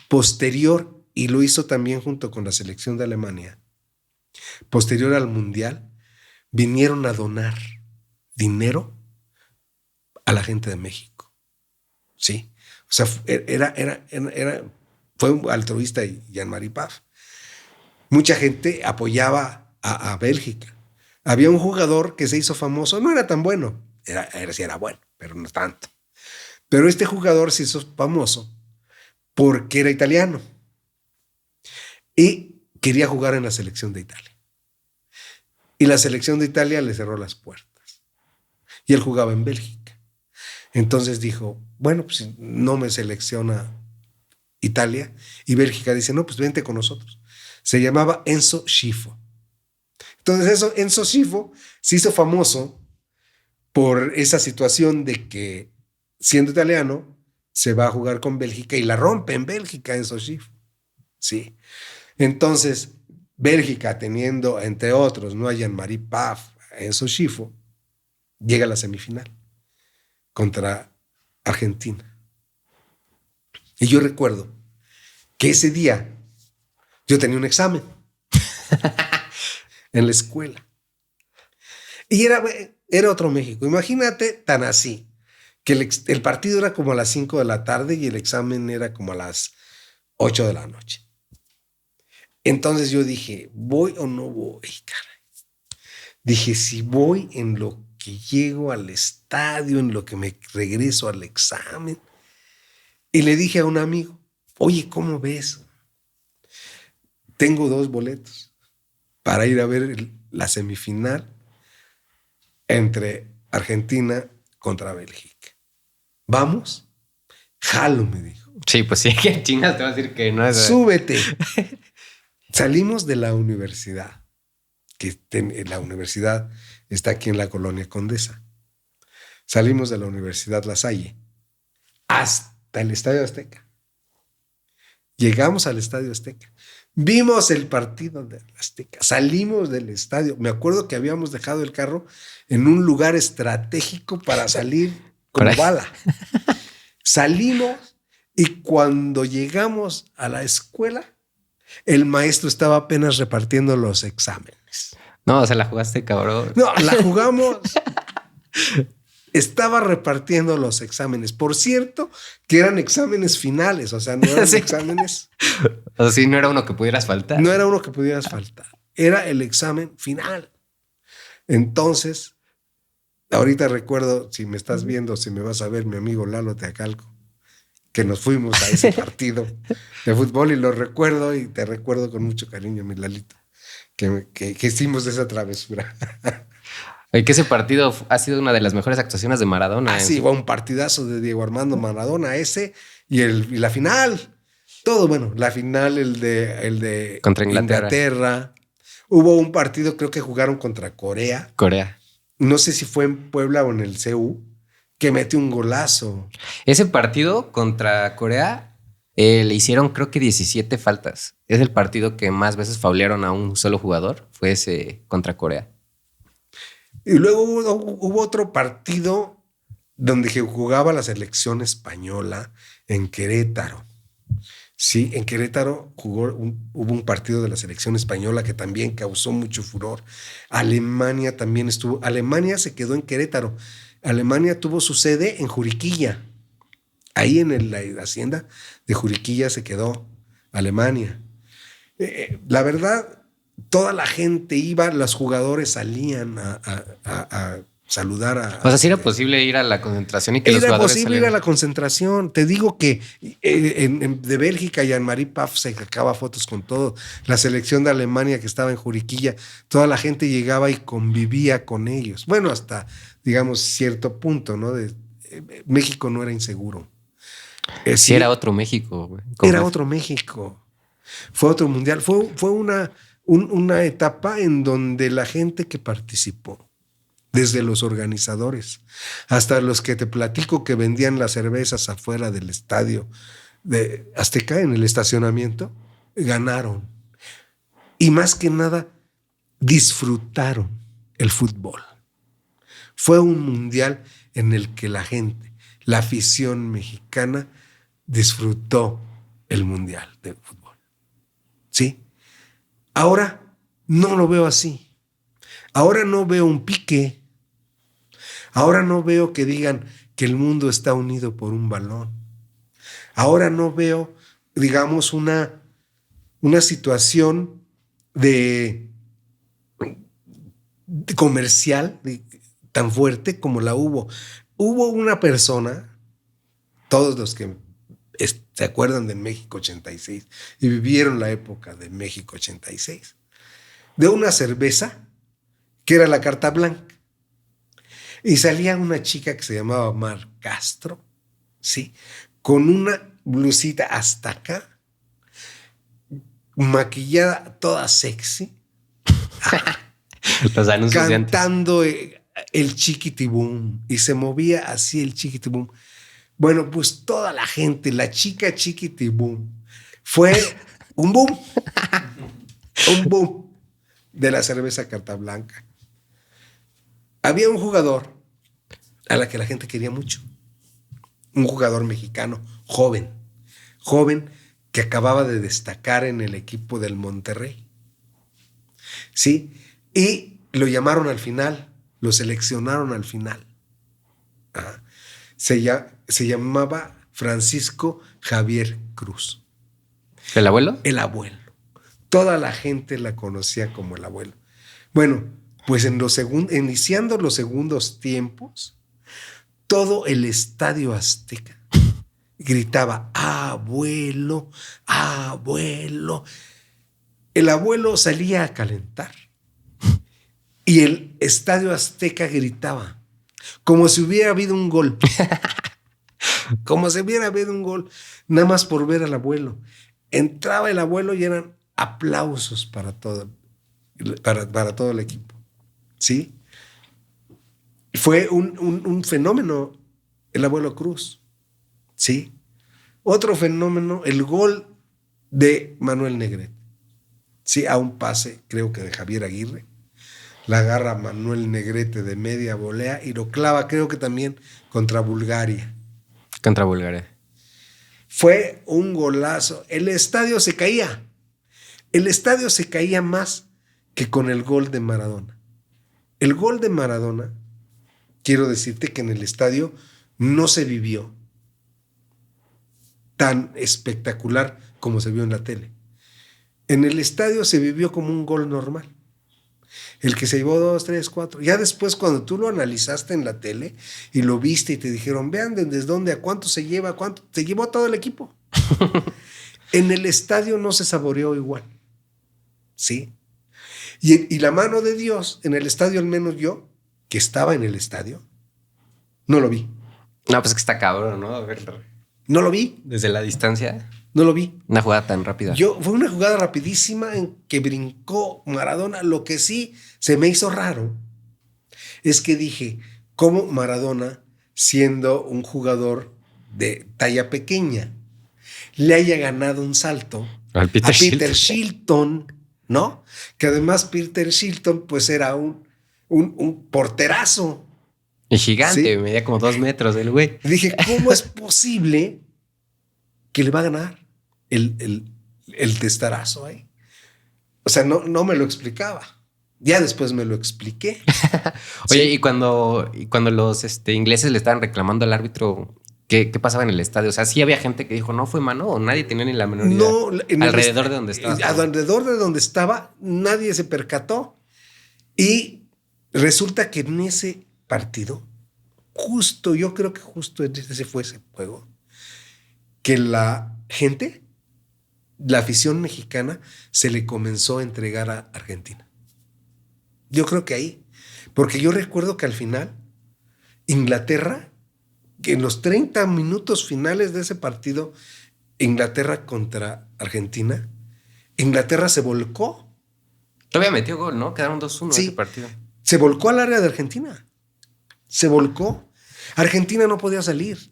posterior, y lo hizo también junto con la selección de Alemania, posterior al Mundial, vinieron a donar dinero a la gente de México. Sí. O sea, fue un altruista Jean-Marie Paf. Mucha gente apoyaba a Bélgica. Había un jugador que se hizo famoso, no era tan bueno, era bueno, pero no tanto. Pero este jugador se hizo famoso porque era italiano y quería jugar en la selección de Italia. Y la selección de Italia le cerró las puertas. Y él jugaba en Bélgica. Entonces dijo, bueno, pues no me selecciona Italia. Y Bélgica dice, no, pues vente con nosotros. Se llamaba Enzo Scifo. Entonces Enzo Scifo se hizo famoso por esa situación de que, siendo italiano, se va a jugar con Bélgica y la rompe en Bélgica Enzo Scifo. Sí. Entonces, Bélgica, teniendo, entre otros, no a Jean-Marie Paf, a Enzo Scifo, llega a la semifinal contra Argentina. Y yo recuerdo que ese día yo tenía un examen en la escuela. Y era otro México. Imagínate tan así, que el partido era como a las 5 de la tarde y el examen era como a las 8 de la noche. Entonces yo dije, ¿voy o no voy, caray? Dije, si voy, en lo que llego al estadio, en lo que me regreso al examen. Y le dije a un amigo, oye, ¿cómo ves? Tengo 2 boletos para ir a ver la semifinal entre Argentina contra Bélgica. ¿Vamos? Jalo, me dijo. Sí, pues sí, que chingas te va a decir que no es. Súbete. Salimos de la universidad, la universidad está aquí en la Colonia Condesa. Salimos de la Universidad La Salle hasta el Estadio Azteca. Llegamos al Estadio Azteca. Vimos el partido del Azteca. Salimos del estadio. Me acuerdo que habíamos dejado el carro en un lugar estratégico para salir como bala. Salimos y cuando llegamos a la escuela, el maestro estaba apenas repartiendo los exámenes. No, se la jugaste, cabrón. No, la jugamos. Estaba repartiendo los exámenes. Por cierto, que eran exámenes finales, o sea, no eran exámenes. O sea, sí, no era uno que pudieras faltar. No era uno que pudieras faltar. Era el examen final. Entonces, ahorita recuerdo, si me estás viendo, si me vas a ver, mi amigo Lalo Teacalco, que nos fuimos a ese partido de fútbol y lo recuerdo y te recuerdo con mucho cariño, mi Lalito, que hicimos esa travesura. Y que ese partido ha sido una de las mejores actuaciones de Maradona. Sí, fue un partidazo de Diego Armando Maradona ese y la final. Todo, bueno, la final, el de contra Inglaterra. Hubo un partido, creo que jugaron contra Corea. No sé si fue en Puebla o en el CU, que metió un golazo. Ese partido contra Corea le hicieron creo que 17 faltas. Es el partido que más veces faulearon a un solo jugador. Fue ese contra Corea. Y luego hubo otro partido donde jugaba la selección española en Querétaro. Sí, en Querétaro hubo un partido de la selección española que también causó mucho furor. Alemania también estuvo. Alemania se quedó en Querétaro. Alemania tuvo su sede en Juriquilla. Ahí en la hacienda de Juriquilla se quedó Alemania. La verdad, toda la gente iba, los jugadores salían a saludar a... O sea, sí era posible ir a la concentración y que los Era jugadores posible ir salieran. a la concentración. Te digo que de Bélgica, Jean-Marie Pfaff se sacaba fotos con todo. La selección de Alemania que estaba en Juriquilla, toda la gente llegaba y convivía con ellos. Bueno, hasta, digamos, cierto punto, ¿no? México no era inseguro. Sí, era otro México, güey. Era otro México. Fue otro mundial. Fue una etapa en donde la gente que participó, desde los organizadores hasta los que te platico que vendían las cervezas afuera del estadio de Azteca, en el estacionamiento, ganaron. Y más que nada, disfrutaron el fútbol. Fue un mundial en el que la gente, la afición mexicana, disfrutó el mundial de fútbol. ¿Sí? Ahora no lo veo así. Ahora no veo un pique. Ahora no veo que digan que el mundo está unido por un balón. Ahora no veo, digamos, una situación de comercial tan fuerte como la hubo. Hubo una persona, todos los que se acuerdan de México 86 y vivieron la época de México 86, de una cerveza que era la Carta Blanca. Y salía una chica que se llamaba Mar Castro, ¿sí? Con una blusita hasta acá, maquillada, toda sexy. Los anuncios cantando el Chiquitibum. Y se movía así el Chiquitibum. Bueno, pues toda la gente, la chica Chiquitibum, fue un boom. Un boom de la cerveza Carta Blanca. Había un jugador a la que la gente quería mucho. Un jugador mexicano, joven que acababa de destacar en el equipo del Monterrey. ¿Sí? Y lo llamaron al final, lo seleccionaron al final. Ajá. Se llamaba Francisco Javier Cruz. ¿El abuelo? El abuelo. Toda la gente la conocía como el abuelo. Bueno, pues iniciando los segundos tiempos, todo el Estadio Azteca gritaba, abuelo, abuelo. El abuelo salía a calentar y el Estadio Azteca gritaba, como si hubiera habido un gol. Como si hubiera habido un gol, nada más por ver al abuelo. Entraba el abuelo y eran aplausos para todo el equipo. ¿Sí? Fue un fenómeno el abuelo Cruz. ¿Sí? Otro fenómeno, el gol de Manuel Negrete. Sí, a un pase, creo que de Javier Aguirre. La agarra Manuel Negrete de media volea y lo clava, creo que también contra Bulgaria. Contra Bulgaria. Fue un golazo. El estadio se caía. El estadio se caía más que con el gol de Maradona. El gol de Maradona, quiero decirte que en el estadio no se vivió tan espectacular como se vio en la tele. En el estadio se vivió como un gol normal. El que se llevó 2, 3, 4. Ya después, cuando tú lo analizaste en la tele y lo viste y te dijeron, vean desde dónde, a cuánto se lleva, cuánto se llevó todo el equipo. En el estadio no se saboreó igual. ¿Sí? Y la mano de Dios en el estadio, al menos yo, que estaba en el estadio, no lo vi. No, pues es que está cabrón, ¿no? A ver. No lo vi. Desde la distancia. No lo vi. Una jugada tan rápida. Fue una jugada rapidísima en que brincó Maradona. Lo que sí se me hizo raro es que dije, ¿cómo Maradona, siendo un jugador de talla pequeña, le haya ganado un salto a Peter Shilton, ¿no? Que además Peter Shilton pues era un porterazo. Y gigante, ¿sí? Medía como 2 metros el güey. Dije, ¿cómo es posible que le va a ganar el testarazo ahí? O sea, no me lo explicaba. Ya después me lo expliqué. Oye, ¿sí? y cuando los ingleses le estaban reclamando al árbitro ¿Qué pasaba en el estadio? O sea, sí había gente que dijo, no fue mano, o nadie tenía ni la menor idea. No, alrededor de donde estaba. Alrededor de donde estaba, nadie se percató. Y resulta que en ese partido, yo creo que justo ese fue ese juego, que la gente, la afición mexicana, se le comenzó a entregar a Argentina. Yo creo que ahí. Porque yo recuerdo que al final, Inglaterra, que en los 30 minutos finales de ese partido, Inglaterra contra Argentina, Inglaterra se volcó. Todavía metió gol, ¿no? Quedaron 2-1 ese partido. Se volcó al área de Argentina. Se volcó. Argentina no podía salir.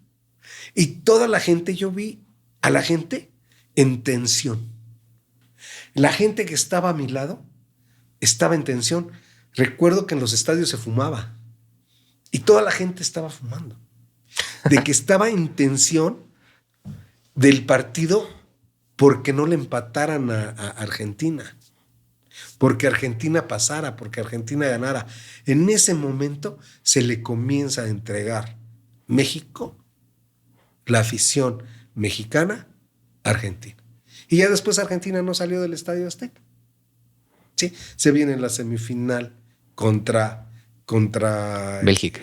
Y toda la gente, yo vi a la gente en tensión. La gente que estaba a mi lado estaba en tensión. Recuerdo que en los estadios se fumaba. Y toda la gente estaba fumando. De que estaba en tensión del partido porque no le empataran a Argentina. Porque Argentina pasara, porque Argentina ganara. En ese momento se le comienza a entregar México, la afición mexicana, a Argentina. Y ya después Argentina no salió del Estadio Azteca. Sí, se viene en la semifinal contra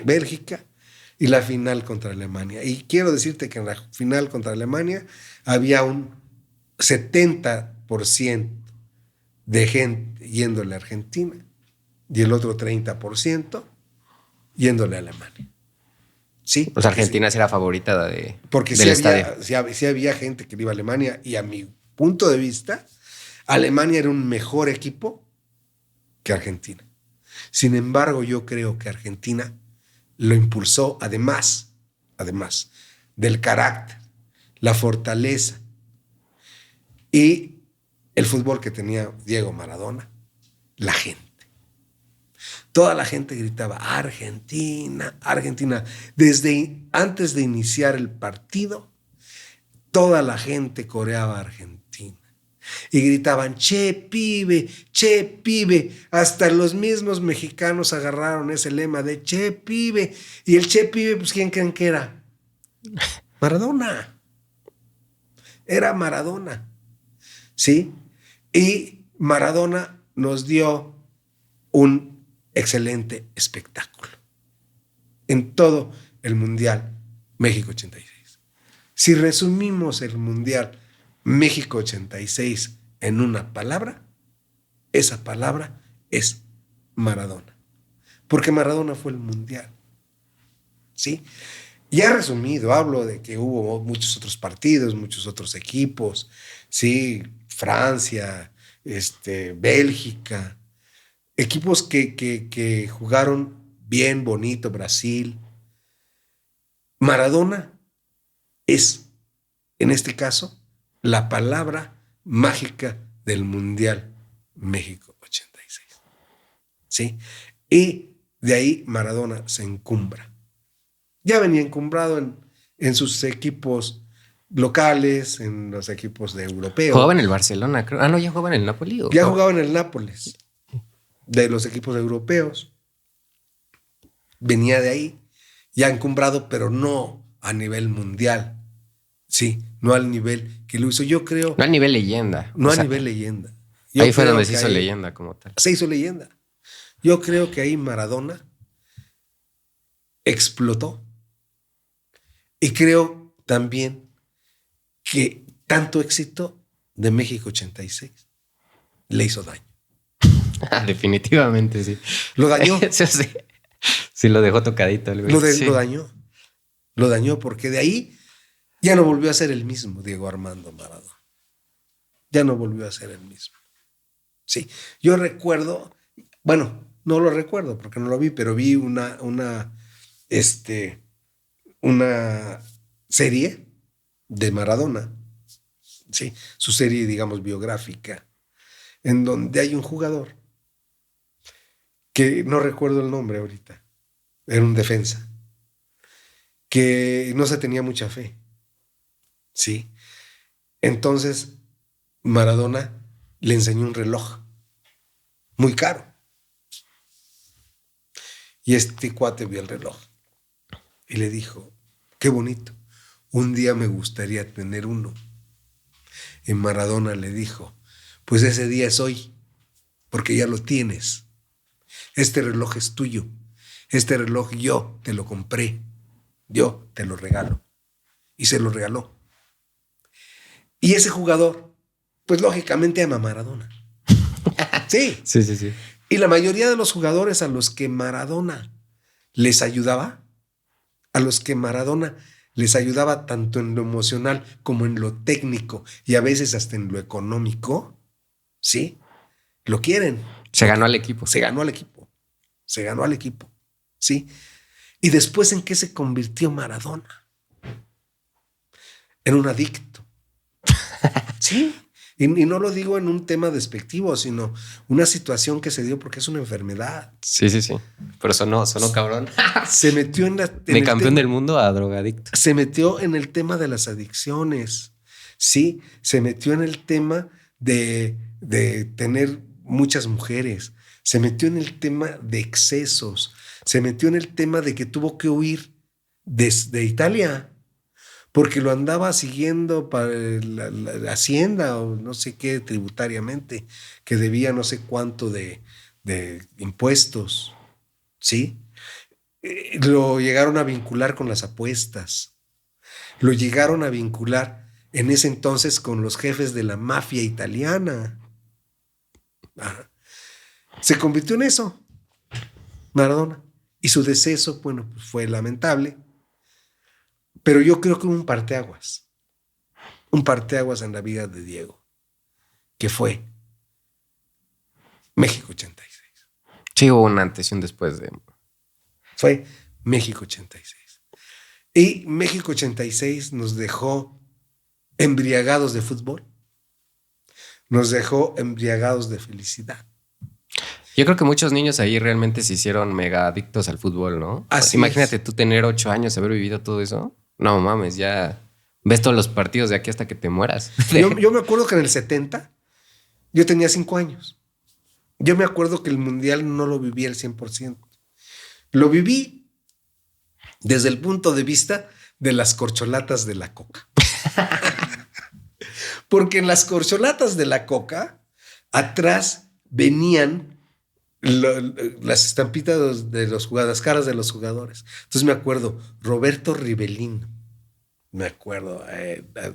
Bélgica y la final contra Alemania. Y quiero decirte que en la final contra Alemania había un 70% de gente yéndole a Argentina y el otro 30% yéndole a Alemania. Sí. Pues Argentina sí era favorita porque del estadio. Sí había gente que iba a Alemania y a mi punto de vista, Alemania era un mejor equipo que Argentina. Sin embargo, yo creo que Argentina lo impulsó además del carácter, la fortaleza y el fútbol que tenía Diego Maradona, la gente. Toda la gente gritaba Argentina, Argentina. Desde antes de iniciar el partido, toda la gente coreaba Argentina. Y gritaban, che pibe, che pibe. Hasta los mismos mexicanos agarraron ese lema de che pibe. Y el che pibe, pues ¿quién creen que era? Maradona. Era Maradona. ¿Sí? Y Maradona nos dio un excelente espectáculo en todo el Mundial México 86. Si resumimos el Mundial México 86 en una palabra, esa palabra es Maradona. Porque Maradona fue el Mundial. ¿Sí? Ya resumido, hablo de que hubo muchos otros partidos, muchos otros equipos, ¿sí? Francia, Bélgica, equipos que jugaron bien, bonito, Brasil. Maradona es, en este caso, la palabra mágica del Mundial México 86. ¿Sí? Y de ahí Maradona se encumbra. Ya venía encumbrado en sus equipos locales, en los equipos de europeos. Jugaba en el Barcelona, creo. Ah, no, ya jugaba en el Napoli. Ya jugaba en el Nápoles, de los equipos europeos. Venía de ahí, ya encumbrado, pero no a nivel mundial. Sí, no al nivel que lo hizo. Yo creo. No al nivel leyenda. No a nivel leyenda. Ahí fue donde se hizo leyenda como tal. Se hizo leyenda. Yo creo que ahí Maradona explotó. Y creo también que tanto éxito de México 86 le hizo daño. Definitivamente, sí. Lo dañó. Sí, lo dejó tocadito. Lo dañó. Lo dañó porque de ahí ya no volvió a ser el mismo Diego Armando Maradona. Ya no volvió a ser el mismo. Sí. Yo recuerdo, bueno, no lo recuerdo porque no lo vi, pero vi una serie de Maradona, ¿sí? Su serie, digamos, biográfica, en donde hay un jugador que no recuerdo el nombre ahorita, era un defensa, que no se tenía mucha fe, ¿sí? Entonces, Maradona le enseñó un reloj muy caro. Y este cuate vio el reloj y le dijo, qué bonito, un día me gustaría tener uno. Y Maradona le dijo, pues ese día es hoy, porque ya lo tienes. Este reloj es tuyo. Este reloj yo te lo compré. Yo te lo regalo. Y se lo regaló. Y ese jugador, pues lógicamente ama a Maradona. Sí. Sí, sí, sí. Y la mayoría de los jugadores a los que Maradona les ayudaba, a los que Maradona les ayudaba tanto en lo emocional como en lo técnico y a veces hasta en lo económico, ¿sí? Lo quieren. Se ganó al equipo. Se ganó al equipo. Se ganó al equipo, ¿sí? Y después, ¿en qué se convirtió Maradona? En un adicto. Sí. Y no lo digo en un tema despectivo, sino una situación que se dio porque es una enfermedad. Sí, sí, sí. Pero sonó cabrón. Se metió en De campeón del mundo a drogadicto. Se metió en el tema de las adicciones. Sí, se metió en el tema de tener muchas mujeres. Se metió en el tema de excesos. Se metió en el tema de que tuvo que huir desde Italia porque lo andaba siguiendo para la hacienda o no sé qué tributariamente, que debía no sé cuánto de impuestos, ¿sí? Lo llegaron a vincular con las apuestas, lo llegaron a vincular en ese entonces con los jefes de la mafia italiana. Ajá. Se convirtió en eso, Maradona, y su deceso, bueno, pues fue lamentable. Pero yo creo que hubo un parteaguas en la vida de Diego, que fue México 86. Sí, hubo un antes y un después de... Fue México 86. Y México 86 nos dejó embriagados de fútbol, nos dejó embriagados de felicidad. Yo creo que muchos niños ahí realmente se hicieron mega adictos al fútbol, ¿no? Así imagínate es. tú tener 8 años, haber vivido todo eso. No mames, ya ves todos los partidos de aquí hasta que te mueras. Yo me acuerdo que en el 70 yo tenía 5 años. Yo me acuerdo que el Mundial no lo viví al 100%. Lo viví desde el punto de vista de las corcholatas de la Coca. Porque en las corcholatas de la Coca, atrás venían las estampitas de los jugadores, las caras de los jugadores. Entonces me acuerdo, Roberto Rivelino, me acuerdo,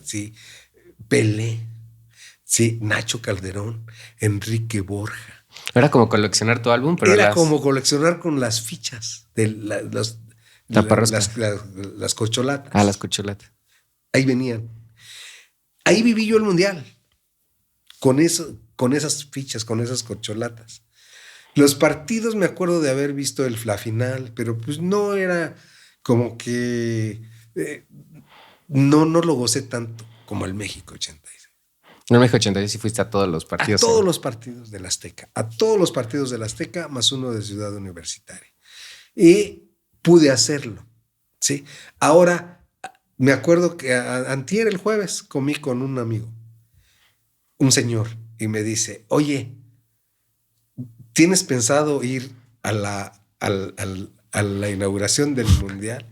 sí, Pelé, sí, Nacho Calderón, Enrique Borja. Era como coleccionar tu álbum, pero era como coleccionar con las fichas de las corcholatas. Ah, las corcholatas. Ahí venían. Ahí viví yo el Mundial. Con esas fichas, con esas corcholatas. Los partidos me acuerdo de haber visto la final, pero pues no era como que no lo gocé tanto como el México 86. En el México 86 sí fuiste a todos los partidos. A todos los partidos del Azteca. A todos los partidos del Azteca, más uno de Ciudad Universitaria. Y pude hacerlo, ¿sí? Ahora, me acuerdo que antier, el jueves, comí con un amigo, un señor, y me dice, oye, ¿tienes pensado ir a la inauguración del Mundial?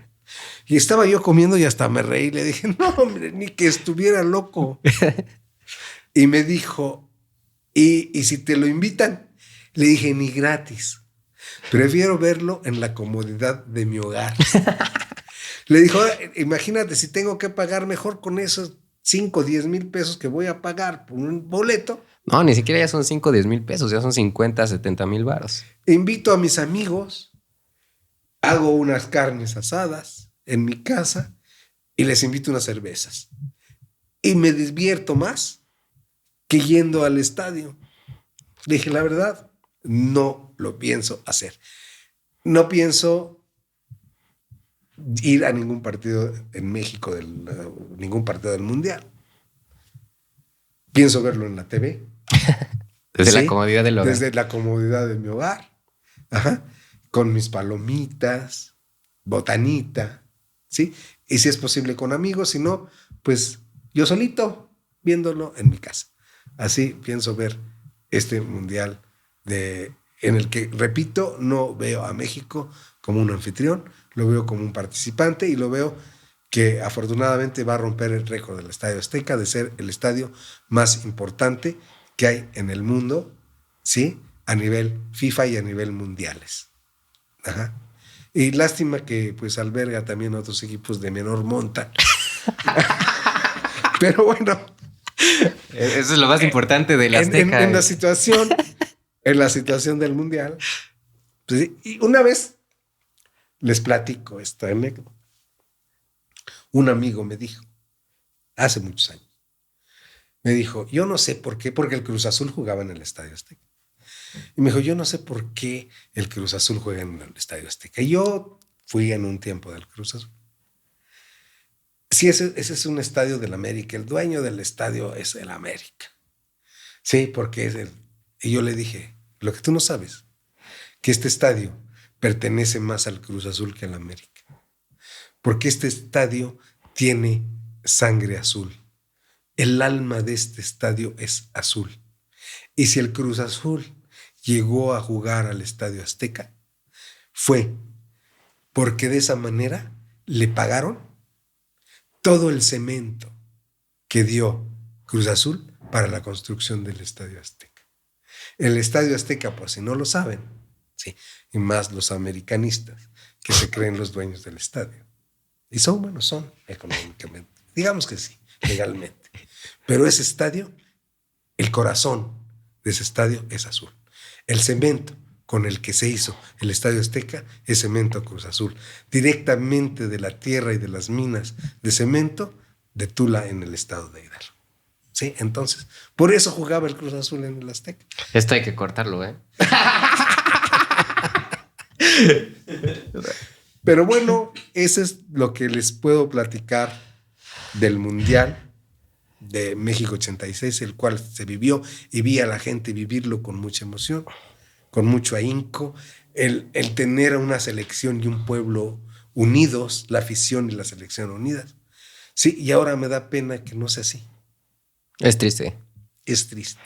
Y estaba yo comiendo y hasta me reí. Le dije, no, hombre, ni que estuviera loco. Y me dijo, ¿y si te lo invitan? Le dije, ni gratis. Prefiero verlo en la comodidad de mi hogar. Le dijo, imagínate, si tengo que pagar mejor con esos 5 o 10 mil pesos que voy a pagar por un boleto. No, ni siquiera ya son 5 o 10 mil pesos, ya son 50, 70 mil varos. Invito a mis amigos, hago unas carnes asadas en mi casa y les invito unas cervezas. Y me divierto más que yendo al estadio. Le dije, la verdad, no lo pienso hacer. No pienso ir a ningún partido en México, ningún partido del Mundial. Pienso verlo en la TV. Desde la comodidad del hogar. Desde la comodidad de mi hogar. Ajá. Con mis palomitas, botanita, ¿sí? Y si es posible con amigos, si no, pues yo solito viéndolo en mi casa. Así pienso ver este Mundial en el que, repito, no veo a México como un anfitrión, lo veo como un participante y lo veo que afortunadamente va a romper el récord del Estadio Azteca de ser el estadio más importante que hay en el mundo, ¿sí? A nivel FIFA y a nivel mundiales. Ajá. Y lástima que pues alberga también otros equipos de menor monta. Pero bueno. Eso es lo más importante del Azteca. En la situación del mundial. Pues, y una vez les platico esta anécdota. Un amigo me dijo, hace muchos años, me dijo, yo no sé por qué, porque el Cruz Azul jugaba en el Estadio Azteca. Y me dijo, yo no sé por qué el Cruz Azul juega en el Estadio Azteca. Y yo fui en un tiempo del Cruz Azul. Sí, ese es un estadio del América. El dueño del estadio es el América. Sí, porque es el... Y yo le dije, lo que tú no sabes, que este estadio pertenece más al Cruz Azul que al América. Porque este estadio tiene sangre azul. El alma de este estadio es azul. Y si el Cruz Azul llegó a jugar al Estadio Azteca, fue porque de esa manera le pagaron todo el cemento que dio Cruz Azul para la construcción del Estadio Azteca. El Estadio Azteca, por si no lo saben, sí, y más los americanistas que se creen los dueños del estadio. Y son buenos, son económicamente. Digamos que sí, legalmente. Pero ese estadio, el corazón de ese estadio es azul. El cemento con el que se hizo el Estadio Azteca es cemento Cruz Azul. Directamente de la tierra y de las minas de cemento de Tula en el estado de Hidalgo. ¿Sí? Entonces, por eso jugaba el Cruz Azul en el Azteca. Esto hay que cortarlo, ¿eh? Pero bueno, eso es lo que les puedo platicar del Mundial de México 86, el cual se vivió y vi a la gente vivirlo con mucha emoción, con mucho ahínco, el tener a una selección y un pueblo unidos, la afición y la selección unidas. Sí, y ahora me da pena que no sea así. Es triste. Es triste.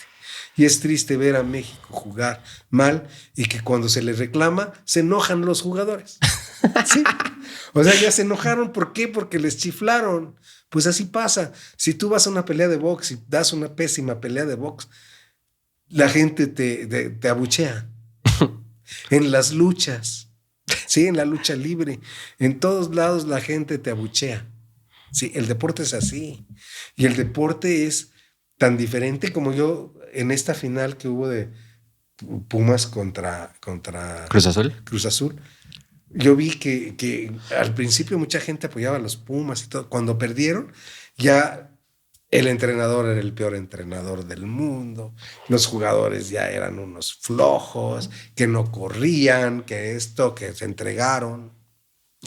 Y es triste ver a México jugar mal y que cuando se les reclama se enojan los jugadores. ¿Sí? O sea, ya se enojaron. ¿Por qué? Porque les chiflaron. Pues así pasa. Si tú vas a una pelea de box y das una pésima pelea de box, la gente te abuchea. En las luchas, ¿sí? En la lucha libre, en todos lados la gente te abuchea. Sí, el deporte es así. Y el deporte es tan diferente como yo en esta final que hubo de Pumas contra Cruz Azul. Cruz Azul. Yo vi que al principio mucha gente apoyaba a los Pumas y todo. Cuando perdieron, ya el entrenador era el peor entrenador del mundo. Los jugadores ya eran unos flojos, que no corrían, que se entregaron.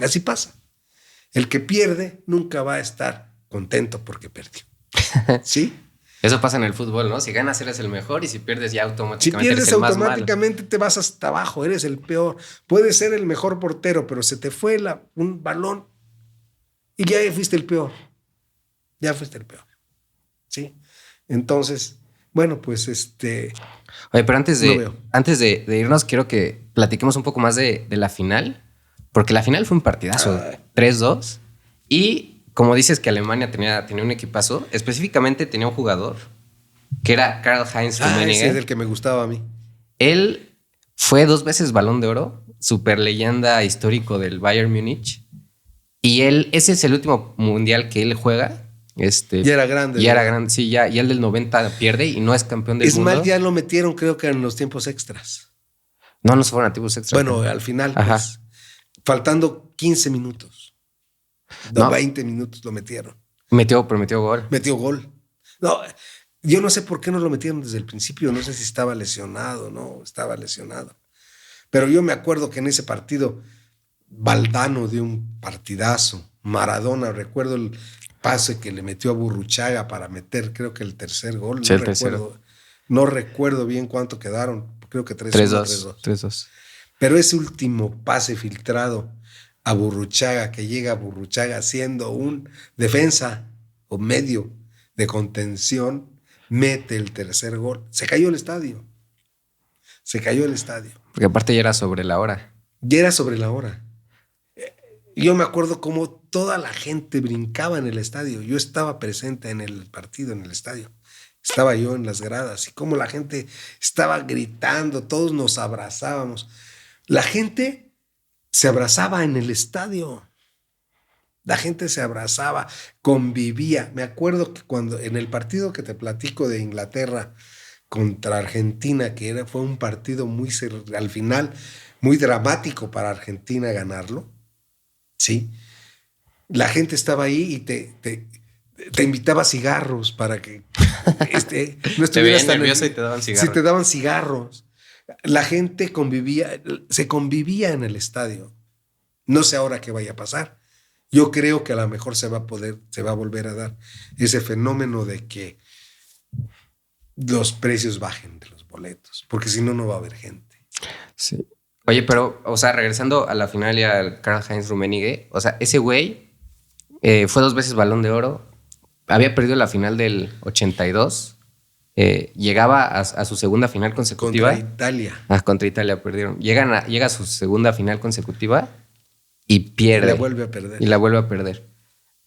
Así pasa. El que pierde nunca va a estar contento porque perdió. ¿Sí? Eso pasa en el fútbol, ¿no? Si ganas eres el mejor y si pierdes ya automáticamente si pierdes, eres el más automáticamente malo. te vas hasta abajo, eres el peor. Puedes ser el mejor portero, pero se te fue un balón y ya fuiste el peor. Ya fuiste el peor. ¿Sí? Entonces, bueno, pues Oye, pero antes de irnos, quiero que platiquemos un poco más de la final, porque la final fue un partidazo, 3-2, y como dices que Alemania tenía un equipazo, específicamente tenía un jugador que era Karl-Heinz Rummenigge. Ese es el que me gustaba a mí. Él fue 2 veces Balón de Oro, super leyenda histórico del Bayern Múnich, y ese es el último mundial que él juega. Ya era grande. Ya era grande, sí, ya el del 90 pierde y no es campeón del mundo. Ya lo metieron, creo que en los tiempos extras. No se fueron a tiempos extras. Bueno, al final, pues, faltando 15 minutos. 20 minutos lo metieron. Metió gol. Metió gol. No, yo no sé por qué no lo metieron desde el principio. No sé si estaba lesionado, no, estaba lesionado. Pero yo me acuerdo que en ese partido, Valdano dio un partidazo. Maradona, recuerdo el pase que le metió a Burruchaga para meter, creo que el tercer gol. Sí, No recuerdo bien cuánto quedaron. Creo que 3-2. Pero ese último pase filtrado a Burruchaga, que llega a Burruchaga siendo un defensa o medio de contención, mete el tercer gol. Se cayó el estadio. Porque aparte ya era sobre la hora. Ya era sobre la hora. yo me acuerdo cómo toda la gente brincaba en el estadio. Yo estaba presente en el partido, en el estadio. Estaba yo en las gradas y cómo la gente estaba gritando, todos nos abrazábamos. La gente se abrazaba en el estadio. La gente se abrazaba, convivía. Me acuerdo que cuando en el partido que te platico de Inglaterra contra Argentina, fue un partido al final muy dramático para Argentina ganarlo, ¿sí? La gente estaba ahí y te invitaba cigarros para que no estuvieras tan nervioso y te daban cigarros. Sí, te daban cigarros. La gente se convivía en el estadio. No sé ahora qué vaya a pasar. Yo creo que a lo mejor se va a volver a dar ese fenómeno de que los precios bajen de los boletos, porque si no, no va a haber gente. Sí. Oye, pero, o sea, regresando a la final y al Karl-Heinz Rummenigge, o sea, ese güey fue 2 veces Balón de Oro, había perdido la final del 82, llegaba a su segunda final consecutiva. Contra Italia. Contra Italia perdieron. Llega a su segunda final consecutiva y pierde. Y la vuelve a perder. Y la vuelve a perder.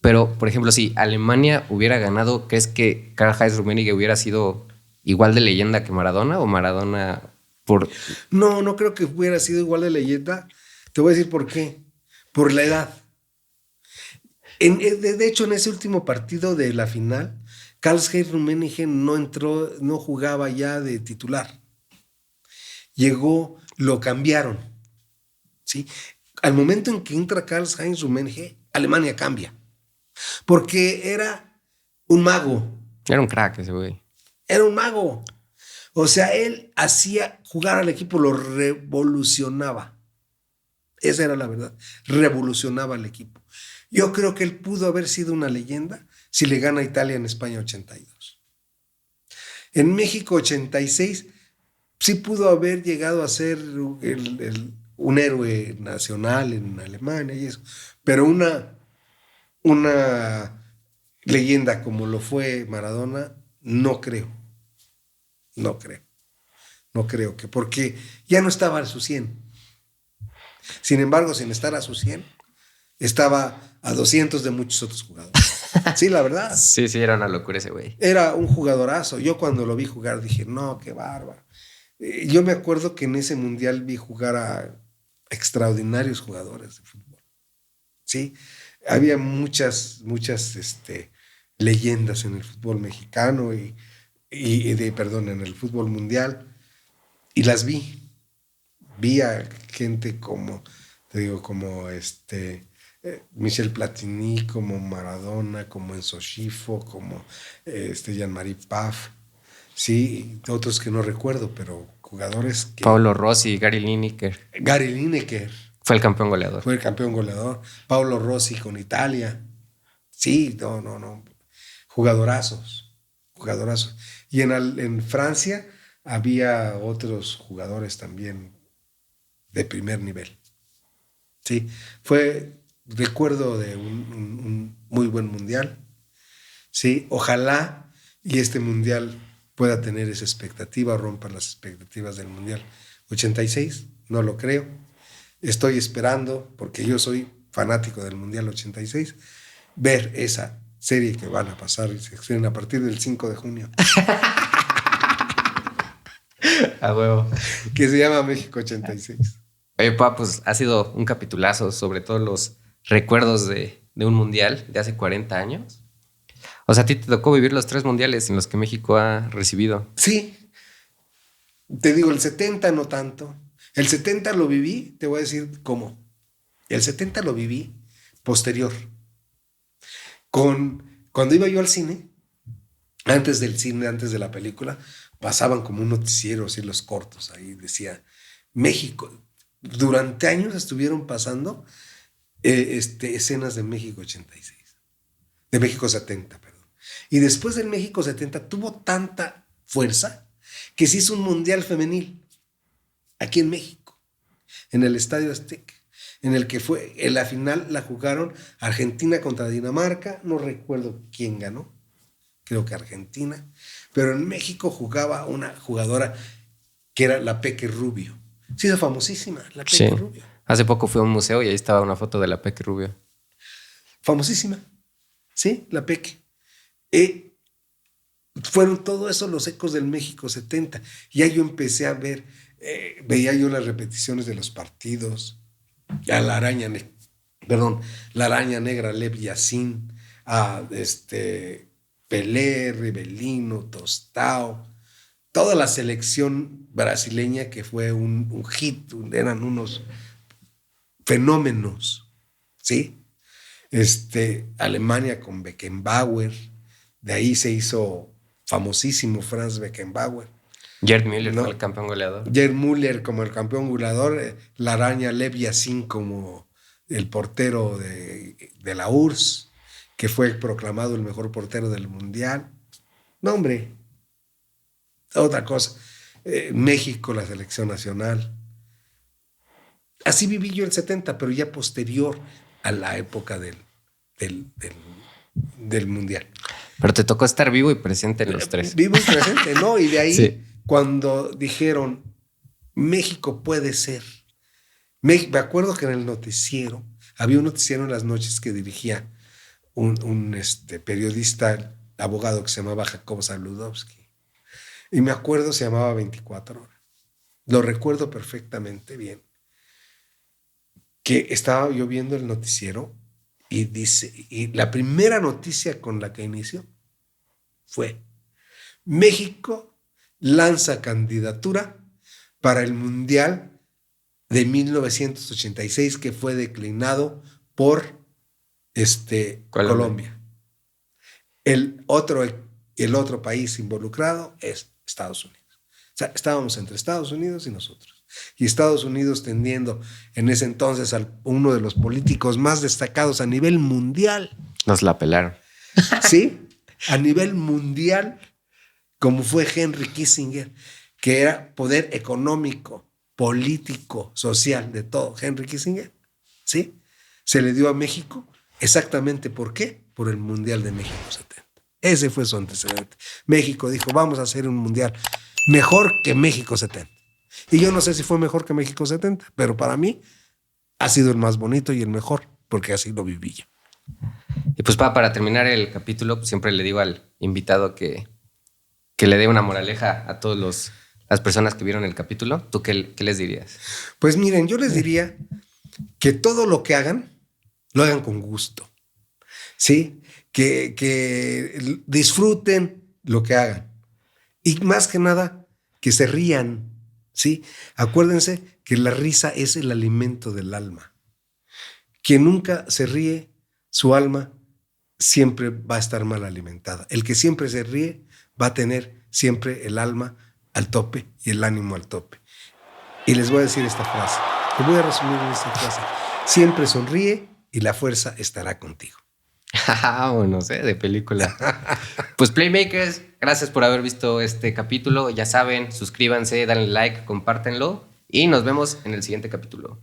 Pero, por ejemplo, si Alemania hubiera ganado, ¿crees que Karl-Heinz Rummenigge hubiera sido igual de leyenda que Maradona o Maradona por...? No creo que hubiera sido igual de leyenda. Te voy a decir por qué. Por la edad. De hecho, en ese último partido de la final, Karl-Heinz Rummenigge no jugaba ya de titular. Llegó, lo cambiaron. ¿Sí? Al momento en que entra Karl-Heinz Rummenigge, Alemania cambia. Porque era un mago. Era un crack ese güey. Era un mago. O sea, él hacía jugar al equipo, lo revolucionaba. Esa era la verdad. Revolucionaba al equipo. Yo creo que él pudo haber sido una leyenda si le gana a Italia en España 82. En México 86 sí pudo haber llegado a ser un héroe nacional en Alemania y eso. Pero una leyenda como lo fue Maradona, no creo. No creo que, porque ya no estaba a su 100. Sin embargo, sin estar a su 100, estaba a 200 de muchos otros jugadores. Sí, la verdad. Sí, era una locura ese güey. Era un jugadorazo. Yo cuando lo vi jugar dije, no, qué bárbaro. Yo me acuerdo que en ese mundial vi jugar a extraordinarios jugadores de fútbol. Sí, había muchas leyendas en el fútbol mexicano en el fútbol mundial, y las vi. Vi a gente como, te digo, como Michel Platini, como Maradona, como Enzo Scifo, como Jean-Marie Paf, sí, otros que no recuerdo, pero jugadores que... Paolo Rossi, Gary Lineker. Fue el campeón goleador. Paolo Rossi con Italia. Sí, no. Jugadorazos. Y en Francia había otros jugadores también de primer nivel. Sí, recuerdo de un muy buen mundial. Sí, ojalá y este mundial pueda tener esa expectativa, rompa las expectativas del mundial 86. No lo creo. Estoy esperando, porque yo soy fanático del mundial 86, ver esa serie que van a pasar y se estrena a partir del 5 de junio. A huevo. Que se llama México 86. Oye, pa, pues ha sido un capitulazo sobre todos los recuerdos de un mundial de hace 40 años. O sea, a ti te tocó vivir los 3 mundiales en los que México ha recibido. Sí. Te digo, el 70 no tanto. El 70 lo viví, te voy a decir cómo. El 70 lo viví posterior. Cuando iba yo al cine, antes de la película, pasaban como un noticiero, así los cortos, ahí decía México. Durante años estuvieron pasando escenas de México 86, de México 70, perdón. Y después del México 70 tuvo tanta fuerza que se hizo un mundial femenil aquí en México, en el Estadio Azteca, en el que en la final la jugaron Argentina contra Dinamarca, no recuerdo quién ganó, creo que Argentina, pero en México jugaba una jugadora que era la Peque Rubio. Sí, es famosísima, la Peque Rubio. Hace poco fui a un museo y ahí estaba una foto de la Peque Rubio. Famosísima. Sí, la Peque. Fueron todo eso los ecos del México 70. Ya yo empecé a ver, veía yo las repeticiones de los partidos, a la araña, la araña negra, Lev Yassin, a Pelé, Rivelino, Tostao, toda la selección brasileña que fue un hit, eran unos fenómenos, ¿sí? Alemania con Beckenbauer, de ahí se hizo famosísimo Franz Beckenbauer. Gerd Müller, ¿no? Fue el campeón goleador. Gerd Müller como el campeón goleador, la araña Lev Yassin como el portero de la URSS, que fue proclamado el mejor portero del mundial. No, hombre, otra cosa. México, la selección nacional. Así viví yo el 70, pero ya posterior a la época del mundial. Pero te tocó estar vivo y presente en los tres. Vivo y presente, ¿no? Y de ahí, sí. Cuando dijeron, México puede ser. Me acuerdo que en el noticiero, había un noticiero en las noches que dirigía un periodista, abogado que se llamaba Jacobo Zabludovsky. Y me acuerdo, se llamaba 24 horas. Lo recuerdo perfectamente bien. Que estaba yo viendo el noticiero y dice, y la primera noticia con la que inició fue: México lanza candidatura para el Mundial de 1986 que fue declinado por Colombia. El otro país involucrado es Estados Unidos. O sea, estábamos entre Estados Unidos y nosotros. Y Estados Unidos tendiendo en ese entonces a uno de los políticos más destacados a nivel mundial. Nos la pelaron. Sí, a nivel mundial, como fue Henry Kissinger, que era poder económico, político, social, de todo. Henry Kissinger, ¿sí? Se le dio a México. Exactamente, ¿por qué? Por el Mundial de México 70. Ese fue su antecedente. México dijo, vamos a hacer un mundial mejor que México 70. Y yo no sé si fue mejor que México 70, pero para mí ha sido el más bonito y el mejor, porque así lo viví yo. Y pues para terminar el capítulo, pues siempre le digo al invitado que le dé una moraleja a todas las personas que vieron el capítulo. ¿Tú qué les dirías? Pues miren, yo les diría que todo lo que hagan, lo hagan con gusto. ¿Sí? Que disfruten lo que hagan. Y más que nada, que se rían. ¿Sí? Acuérdense que la risa es el alimento del alma. Quien nunca se ríe, su alma siempre va a estar mal alimentada. El que siempre se ríe va a tener siempre el alma al tope y el ánimo al tope. Y les voy a decir esta frase. Te voy a resumir en esta frase. Siempre sonríe y la fuerza estará contigo. No sé, de película. Pues Playmakers, gracias por haber visto este capítulo. Ya saben, suscríbanse, denle like, compártenlo y nos vemos en el siguiente capítulo.